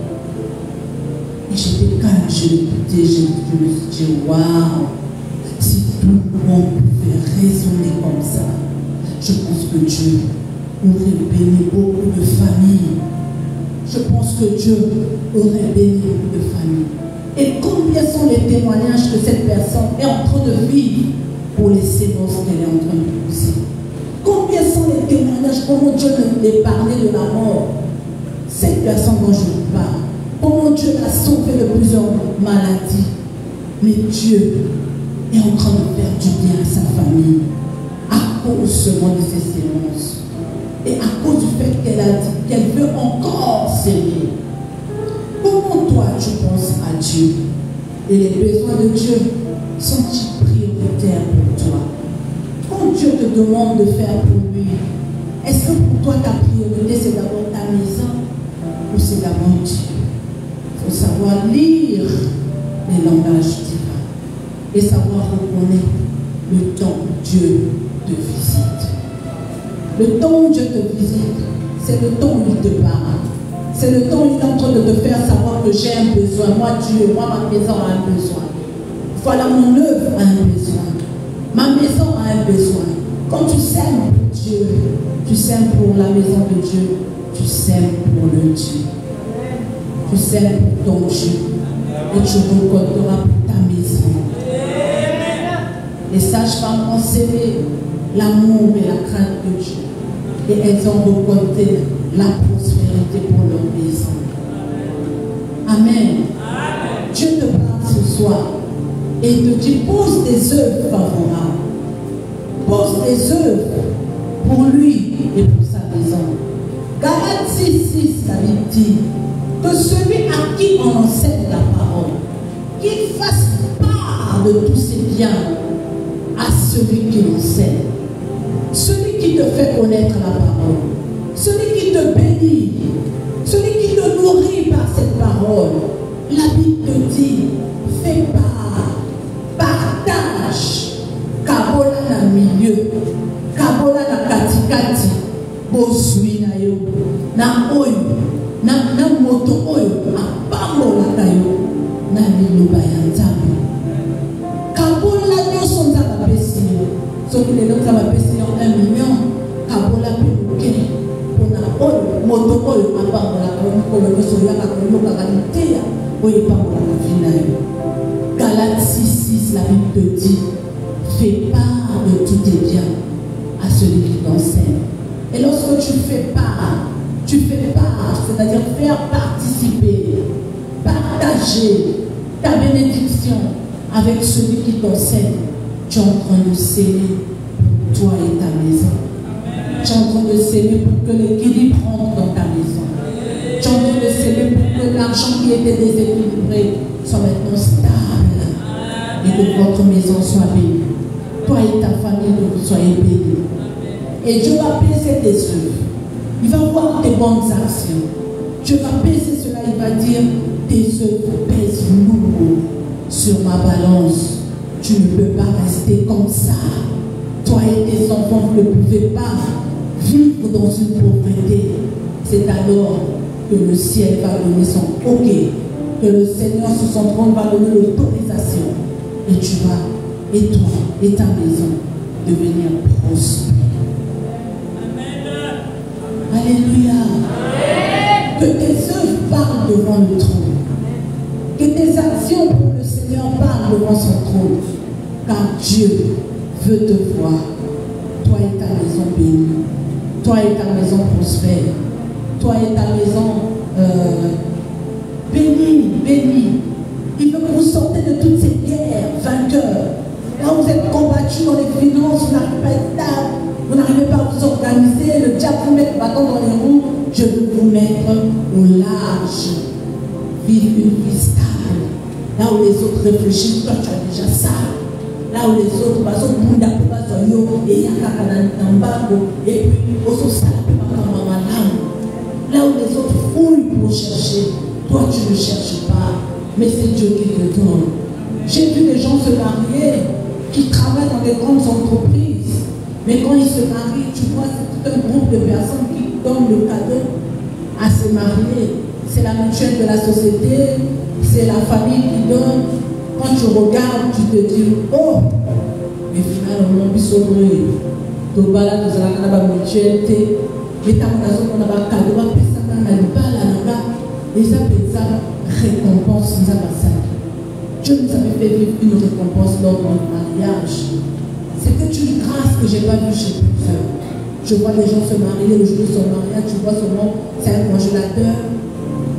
Et j'étais calme, je l'écoutais, je me suis dit, waouh, si tout le monde pouvait raisonner comme ça, je pense que Dieu aurait béni beaucoup de familles. Je pense que Dieu aurait béni beaucoup de familles. Et combien sont les témoignages que cette personne est en train de vivre pour les séances qu'elle est en train de pousser? Combien sont les témoignages, comment Dieu lui parlait de la mort? Cette personne dont je vous parle, comment Dieu l'a sauvé de plusieurs maladies. Mais Dieu est en train de faire du bien à sa famille à cause seulement de ces séances. Et à cause du fait qu'elle a dit qu'elle veut encore s'aimer. Comment toi tu penses à Dieu? Et les besoins de Dieu sont-ils prioritaires pour toi? Quand Dieu te demande de faire pour lui, est-ce que pour toi ta priorité c'est d'abord ta maison ou c'est d'abord Dieu? Il faut savoir lire les langages divins et savoir reconnaître le temps où Dieu te visite. Le temps où Dieu te visite, c'est le temps où il te parle. C'est le temps où il est en train de te faire savoir que j'ai un besoin. Moi, Dieu, moi, ma maison a un besoin. Voilà, mon œuvre a un besoin. Ma maison a un besoin. Quand tu sèmes pour Dieu, tu sèmes pour la maison de Dieu, tu sèmes pour le Dieu. Tu sèmes pour ton Dieu. Et tu récolteras pour ta maison. Les sages-femmes ont sémé l'amour et la crainte de Dieu. Et elles ont récolté la prospérité pour leur maison. Amen. Dieu te parle ce soir et il te dit, pose des œuvres favorables. Pose des œuvres pour lui et pour sa maison. Galates 6:6, la Bible dit que celui à qui on enseigne la parole, qu'il fasse part de tous ses biens à celui qui l'enseigne. Celui qui te fait connaître la parole, celui qui te bénit, celui qui te nourrit par cette parole. La Bible te dit, fais part, partage, kabola na milieu, kabola na katikati, bosui na yo, na oyo, na moto oyo, apambola kayo, na liloba ya Nzambe. Kabola nyoso Nzambe apesi yo. Soki lelo Nzambe apesi yo 1 million, kabola pe moke, pona oyo, moto oyo, apambola kayo, mokolo nyoso yaka koyoka kaliteya, oyo epambola na vie na yo. Galates 6:6, la Bible te dit, fais part de tous tes biens à celui qui t'enseigne. Et lorsque tu fais part, c'est-à-dire faire participer, partager ta bénédiction avec celui qui t'enseigne, tu es en train de s'aimer pour toi et ta maison. Tu es en train de s'aimer pour que l'équilibre rentre dans ta maison. Tu es en train de s'aimer pour que l'argent qui était déséquilibré soit maintenant stable et que votre maison soit bénie. toi et ta famille, que vous soyez bénis. Et Dieu va peser tes œuvres. Il va voir tes bonnes actions. Dieu va peser cela, il va dire, tes œuvres pèsent lourd sur ma balance. Tu ne peux pas rester comme ça. Toi et tes enfants, vous ne pouvez pas vivre dans une pauvreté. C'est alors que le ciel va donner son OK, que le Seigneur sur son trône va donner l'autorisation. Et tu vas, et toi, et ta maison, devenir prospère. Alléluia. Que tes œuvres parlent devant le trône. Que tes actions pour le Seigneur parlent devant son trône. Car Dieu veut te voir. Toi et ta maison bénie. Toi et ta maison prospère. Toi et ta maison bénie. Il veut que vous sortez de toutes ces guerres vainqueurs. Là où vous êtes combattus dans les finances, vous n'arrivez pas à être stable, vous n'arrivez pas à vous organiser, le diable vous met le bâton dans les roues. Je veux vous mettre au large. Vivre une vie stable. Là où les autres réfléchissent, toi tu as déjà ça. Là où les autres, et puis là où les autres fouillent pour chercher, toi tu ne cherches pas, mais c'est Dieu qui te donne. J'ai vu des gens se marier qui travaillent dans des grandes entreprises, mais quand ils se marient, tu vois, c'est tout un groupe de personnes qui donnent le cadeau à se marier. C'est la mutuelle de la société, c'est la famille qui donne. Quand tu regardes, tu te dis, oh, mais finalement, on s'ouvrir. Tu vas là, tu vas la mutuelle, mais tu as un cadeau, et ça peut ça récompense, Dieu nous avait fait vivre une récompense lors de notre mariage. C'était une grâce que je n'ai pas vue chez plusieurs. Je vois les gens se marier le jour de son mariage, tu vois seulement, c'est un congélateur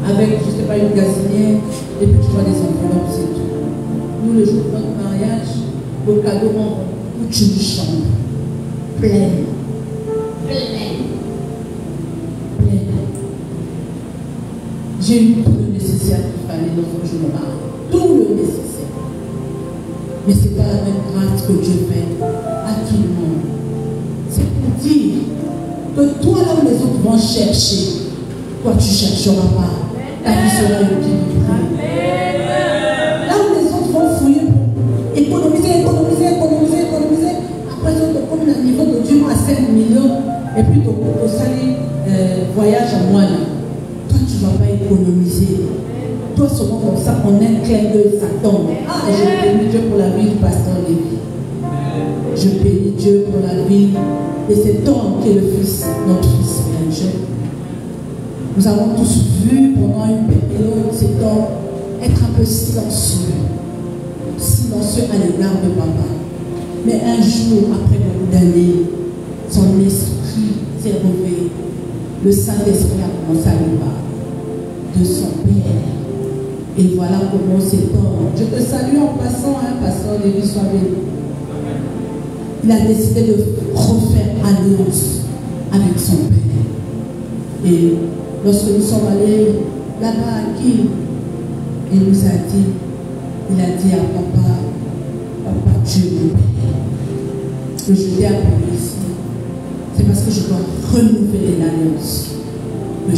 avec, je ne sais pas, une gazinière, et puis tu vois des enveloppes, c'est tout. Nous, le jour de notre mariage, le cadeau, on toute une chambre pleine. J'ai eu tout le nécessaire qu'il fallait dans ce jour de mariage. Tout le nécessaire. Mais ce n'est pas la même grâce que Dieu fait à tout le monde. C'est pour dire que toi, là où les autres vont chercher, toi, tu ne chercheras pas. Ta vie sera équilibrée. Là où les autres vont fouiller pour économiser. Après, tu te comme un niveau de Dieu à 5 millions et puis tu as voyage à moi. Toi, tu ne vas pas économiser. Toi, seulement comme ça, on est clair de ça tombe. Ah, je bénis Dieu pour la vie du pasteur Lévi. Je bénis Dieu pour la vie de cet homme qui est le fils, notre fils bien jeune. Nous avons tous vu pendant une période cet homme être un peu silencieux à l'égard de papa. Mais un jour, après beaucoup d'années, son esprit s'est réveillé. Le Saint-Esprit a commencé à lui parler de son Père. Et voilà comment cet homme, je te salue en passant, hein, pasteur Lévi, sois béni. Il a décidé de refaire alliance avec son Père. Et lorsque nous sommes allés là-bas à Kim, il nous a dit, à papa, Dieu mon Père, que je t'ai appelé ici, c'est parce que je dois renouveler l'alliance que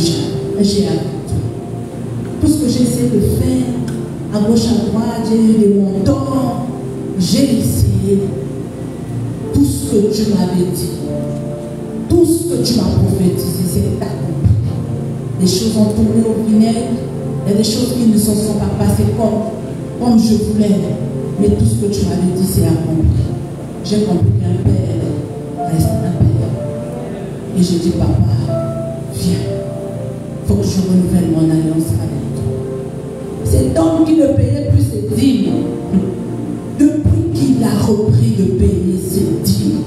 j'ai avec toi. Tout ce que j'ai essayé de faire, à gauche, à droite, j'ai eu des montants, j'ai essayé. Tout ce que tu m'avais dit, tout ce que tu m'as prophétisé, c'est accompli. Les choses ont tourné au vinaigre, il y a des choses qui ne se sont pas passées comme je voulais, mais tout ce que tu m'avais dit, c'est accompli. J'ai compris qu'un père reste un père. Et j'ai dit, papa, viens, il faut que je renouvelle mon alliance avec toi. Cet homme qui ne payait plus ses dîmes, depuis qu'il a repris de payer ses dîmes,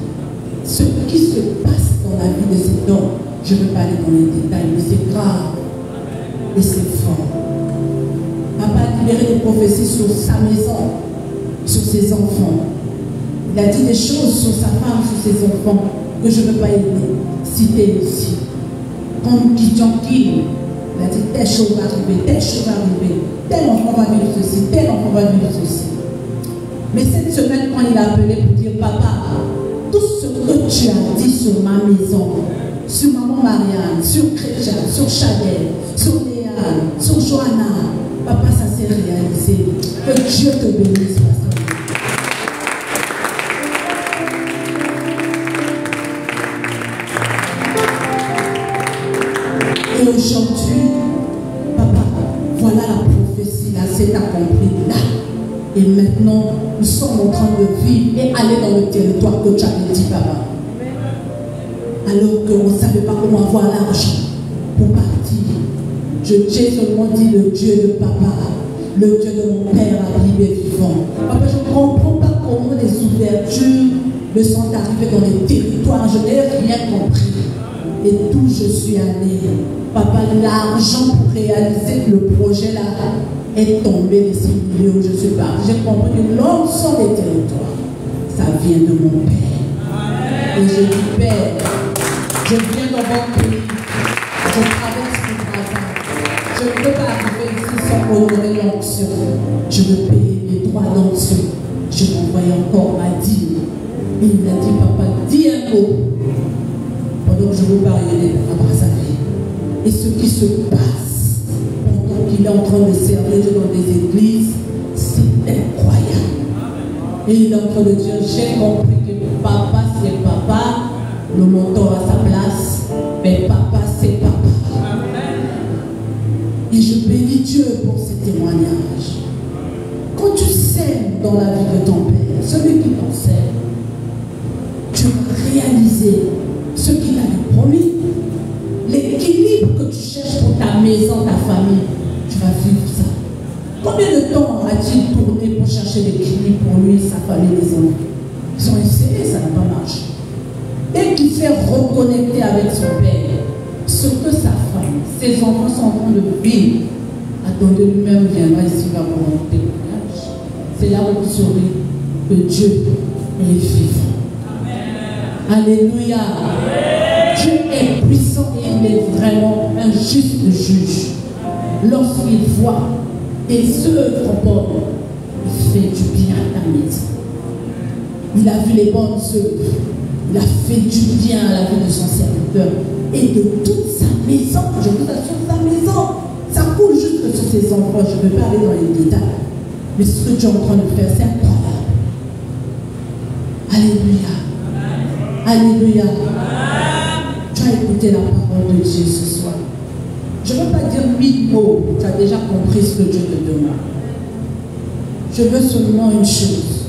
ce qui se passe dans la vie de cet homme, je ne vais pas aller dans les détails, mais c'est grave et c'est fort. Papa a libéré des prophéties sur sa maison, sur ses enfants. Il a dit des choses sur sa femme, sur ses enfants, que je ne veux pas citer ici. Comme Gideon, il a dit telle chose va arriver, telle chose va arriver, tel enfant va vivre ceci, tel enfant va vivre ceci. Mais cette semaine, quand il a appelé pour dire papa, tout ce que tu as dit sur ma maison, sur maman Marianne, sur Chrétien, sur Chadel, sur Léane, sur Johanna, papa, ça s'est réalisé. Que Dieu te bénisse, pasteur. Et aujourd'hui, papa, voilà la prophétie, là, c'est accompli là. Et maintenant, nous sommes en train de vivre et aller dans le territoire que tu avais dit, papa. Alors qu'on ne savait pas comment avoir l'argent pour partir. J'ai seulement dit le Dieu de papa, le Dieu de mon père arrivé vivant. Papa, je ne comprends pas comment les ouvertures me sont arrivées dans les territoires. Je n'ai rien compris. Et d'où je suis allée, papa, l'argent pour réaliser le projet là est tombé de ces milieux où je suis partie. J'ai compris que l'ensemble des territoires, ça vient de mon père. Et je dis, Père, je viens dans votre pays, je traverse le bazar. Je ne peux pas arriver ici sans honorer l'onction. Je veux payer mes droits d'onction. Je m'envoyais encore ma dîme. Et il m'a dit, papa, dis un mot. Pendant que je vous parlais à Brazzaville. Et ce qui se passe pendant qu'il est en train de servir dans des églises, c'est incroyable. Et il est en train de dire, j'ai compris que papa c'est papa, le montant à sa place, mais papa c'est papa. Et je bénis Dieu pour ce témoignage. Quand tu sèmes dans la vie de ton père, celui qui t'enseigne, tu vas réaliser ce qu'il avait promis. L'équilibre que tu cherches pour ta maison, ta famille, tu vas vivre ça. Combien de temps a-t-il tourné pour chercher l'équilibre pour lui, sa famille, les enfants? Ils ont essayé, ça n'a pas marché. Et qu'il s'est reconnecté avec son père, ce que sa femme, ses enfants sont en train de vivre, attendez, lui-même viendra ici, va avoir un témoignage. C'est là où vous saurez que Dieu est vivant. Alléluia. Dieu est puissant et il est vraiment un juste juge. Lorsqu'il voit tes œuvres bonnes, il fait du bien à ta maison. Il a vu les bonnes œuvres. Il a fait du bien à la vie de son serviteur et de toute sa maison. Je vous assure, sa maison, ça coule juste sur ses enfants. Je ne vais pas aller dans les détails. Mais ce que tu es en train de faire, c'est incroyable. Alléluia. Alléluia. Tu as écouté la parole de Dieu ce soir. Je ne veux pas dire 8 mots. Tu as déjà compris ce que Dieu te demande. Je veux seulement une chose.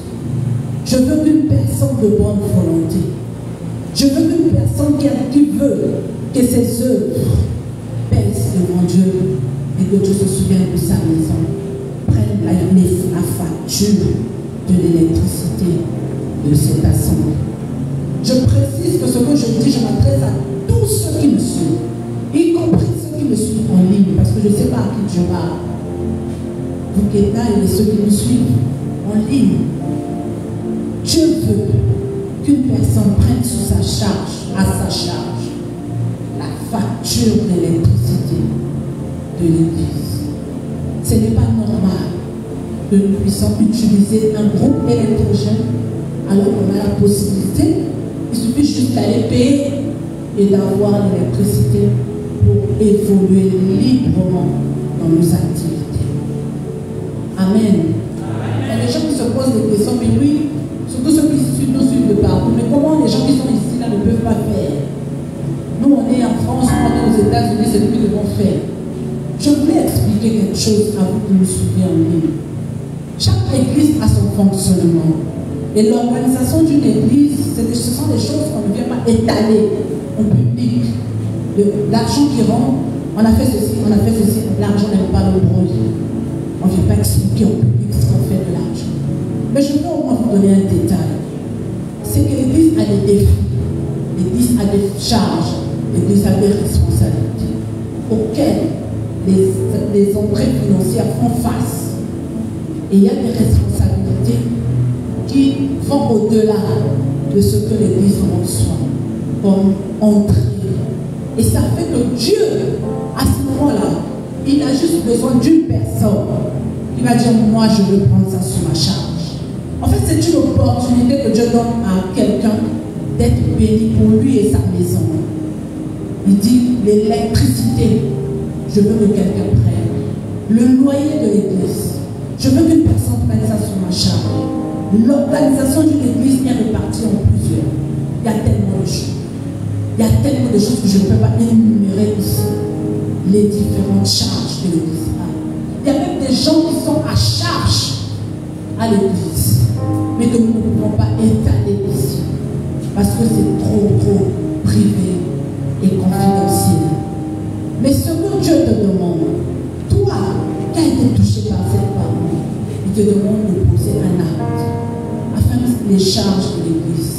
Je veux une personne de bonne volonté. Je veux une personne qui veut que ses œuvres pèsent devant Dieu et que Dieu se souvienne de sa maison. Prenne la facture de l'électricité de cette assemblée. Je précise que ce que je dis, je m'adresse à tous ceux qui me suivent, y compris ceux qui me suivent en ligne, parce que je ne sais pas à qui je parle. Vous qui êtes là et ceux qui me suivent en ligne. Dieu veut qu'une personne prenne sous sa charge, à sa charge, la facture d'électricité de l'Église. Ce n'est pas normal que nous puissions utiliser un groupe électrogène alors qu'on a la possibilité. Il suffit juste d'aller payer et d'avoir l'électricité pour évoluer librement dans nos activités. Amen. Il y a des gens qui se posent des questions, mais oui, surtout ceux qui nous suivent de partout. Mais comment les gens qui sont ici là ne peuvent pas faire? Nous, on est en France, on est aux États-Unis, c'est nous qui devons faire. Je voulais expliquer quelque chose à vous qui nous suivez en ligne. Chaque église a son fonctionnement. Et l'organisation d'une église, ce sont des choses qu'on ne vient pas étaler au public. L'argent qui rentre, on a fait ceci, l'argent n'aime pas le bruit. On ne vient pas expliquer au public ce qu'on fait de l'argent. Mais je veux au moins vous donner un détail. C'est que l'église a des défis, l'église a des charges, l'église a des responsabilités auxquelles les entrées financières font face. Et il y a des responsabilités qui vont au-delà de ce que l'Église reçoit comme entrée. Et ça fait que Dieu, à ce moment-là, il a juste besoin d'une personne qui va dire, moi je veux prendre ça sous ma charge. En fait, c'est une opportunité que Dieu donne à quelqu'un d'être béni pour lui et sa maison. Il dit l'électricité, je veux que quelqu'un prenne. Le loyer de l'église, je veux qu'une personne prenne ça sur ma charge. L'organisation d'une église est répartie en plusieurs. Il y a tellement de choses. Il y a tellement de choses que je ne peux pas énumérer ici. Les différentes charges de l'église. Il y a même des gens qui sont à charge à l'église, mais que nous ne pouvons pas étaler ici. Parce que c'est trop privé et confidentiel. Mais ce que Dieu te demande, toi qui as été touché par cette parole, il te demande de poser un acte afin que les charges de l'église,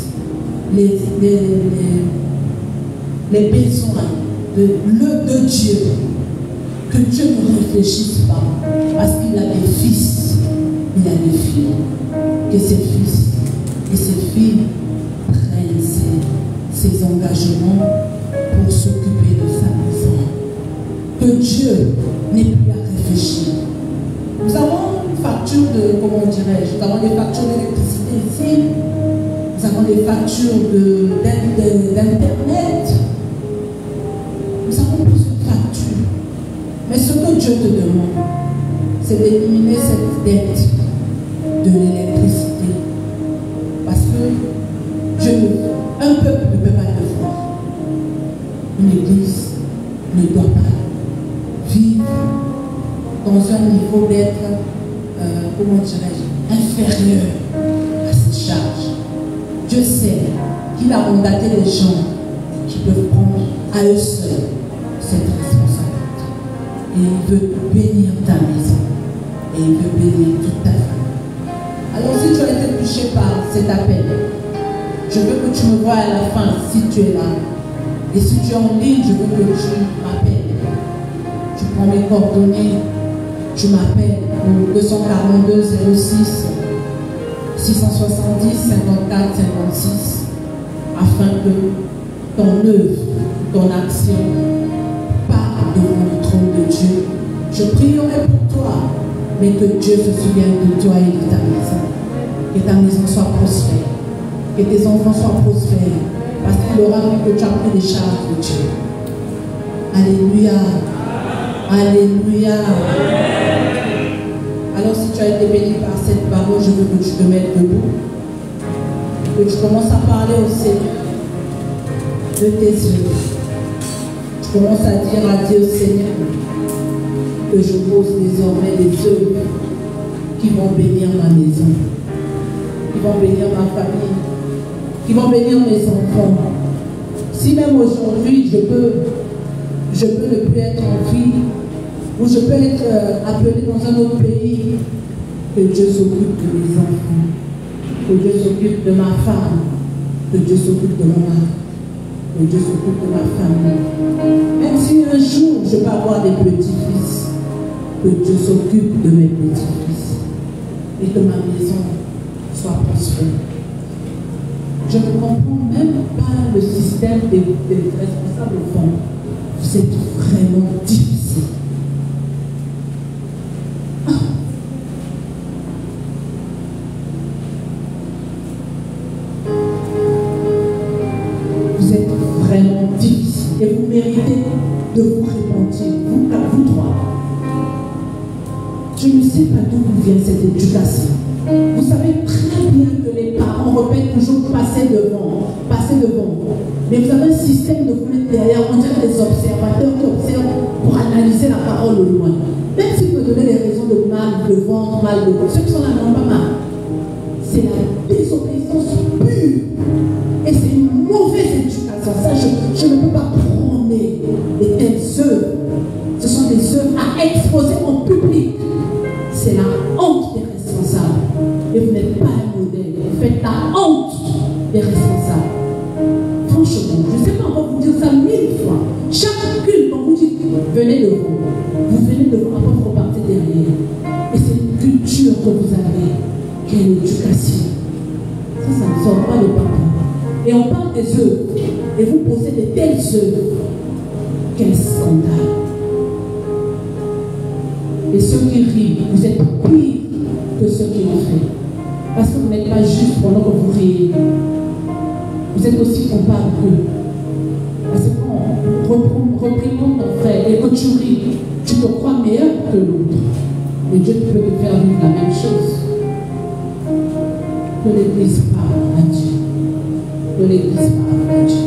les besoins de Dieu, que Dieu ne réfléchisse pas, parce qu'il a des fils, il a des filles, que ses fils et ses filles prennent ses engagements pour s'occuper de sa maison. Que Dieu n'ait plus à réfléchir. Nous avons une facture de, comment dirais-je, nous avons des factures d'électricité ici, nous avons des factures d'internet, nous avons plusieurs factures. Mais ce que Dieu te demande, c'est d'éliminer cette dette de l'électricité. Parce que un peuple ne peut pas le voir. Une église ne doit pas vivre dans un niveau d'être, comment dirais-je, inférieur à cette charge. Dieu sait qu'il a mandaté les gens qui peuvent prendre à eux seuls cette responsabilité. Et il veut bénir ta maison. Et il veut bénir toute ta famille. Alors si tu as été touché par cet appel, je veux que tu me vois à la fin si tu es là. Et si tu es en ligne, je veux que tu m'appelles. Tu prends mes coordonnées, tu m'appelles au 242 06 670 54 56 afin que ton œuvre, ton action part devant le trône de Dieu. Je prierai pour toi, mais que Dieu se souvienne de toi et de ta maison. Que ta maison soit prospère, que tes enfants soient prospères, parce qu'il aura vu que tu as pris les charges de Dieu. Alléluia. Alléluia. Alors si tu as été béni par cette parole, je veux que tu te mettes debout, que tu commences à parler au Seigneur de tes yeux. Tu commences à dire à Dieu, Seigneur, que je pose désormais des œuvres qui vont bénir ma maison, qui vont bénir ma famille, qui vont bénir mes enfants. Si même aujourd'hui je peux ne plus être en vie, ou je peux être appelé dans un autre pays, que Dieu s'occupe de mes enfants, que Dieu s'occupe de ma femme, que Dieu s'occupe de mon mari, que Dieu s'occupe de ma famille. Même si un jour je peux avoir des petits-fils, que Dieu s'occupe de mes petits-fils et que ma maison soit prospère. Je ne comprends même pas le système des responsables au fond. C'est vraiment difficile. Vous êtes vraiment difficile et vous méritez de vous repentir, vous trois. Je ne sais pas d'où vient cette éducation. Vous savez très bien que les parents répètent toujours passer devant. Mais vous avez un système de vous mettre derrière, on dirait des observateurs qui observent pour analyser la parole au loin. Même si vous me donnez des raisons de mal de ventre, mal de ventre, ceux qui sont là n'ont pas mal. C'est la désobéissance pure. Et c'est une mauvaise éducation. Ça, je ne peux pas prôner de telles œuvres. Ce sont des œuvres à exposer en public. C'est la honte des responsables. Et vous n'êtes pas un modèle. Vous faites la honte des responsables. Franchement, je ne sais pas encore vous dire ça 1000 fois. Chaque culte, quand vous dites venez devant, vous venez devant, après vous repartez derrière. Et c'est une culture que vous avez. Quelle éducation. Ça ne sort pas de papa. Et on parle des œuvres. Et vous posez de telles œuvres. Quel scandale. Et ceux qui rient, vous êtes pire que ceux qui ont fait. Parce que vous n'êtes pas c'est aussi qu'on parle d'eux. Parce qu'on reprenons ton frère et que tu ris, tu te crois meilleur que l'autre. Mais Dieu peut te faire vivre la même chose. Que l'Église parle à Dieu. Que l'Église parle à Dieu.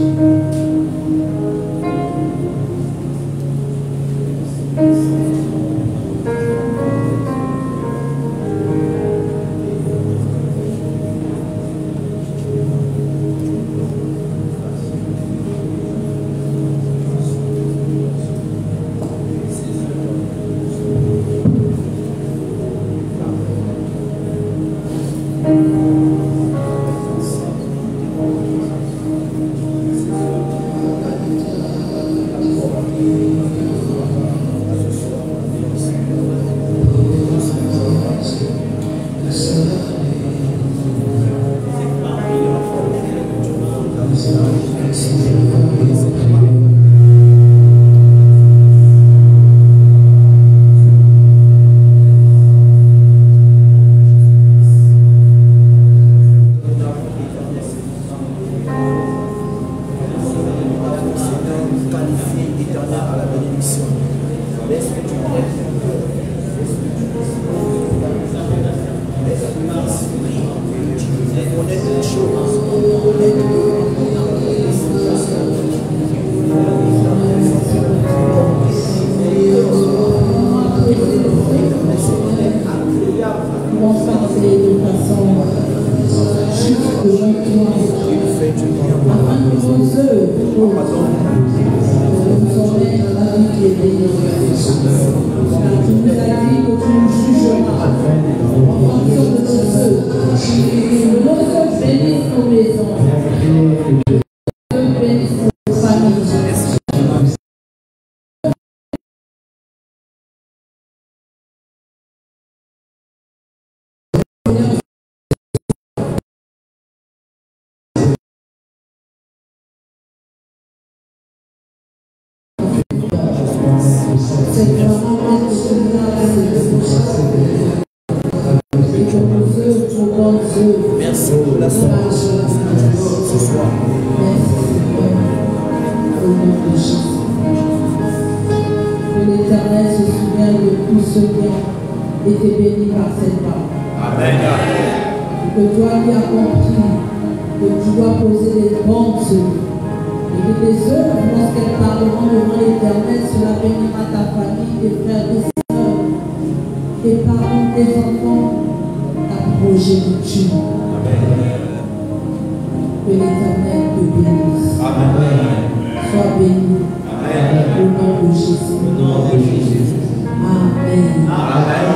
Merci pour la soirée ce soir. Que l'Éternel se souvienne de tous ceux qui ont été bénis par cette parole. Amen. Que toi qui as compris que tu dois poser les bonnes œuvres et que tes œuvres, lorsqu'elles parleront devant l'Éternel, cela bénira ta famille, tes frères et sœurs, tes parents, tes enfants, ta progéniture. Que l'Éternel te bénisse. Amen. Sois béni. Amen. Au nom de Jésus. Au nom de Jésus. Amen. Amen.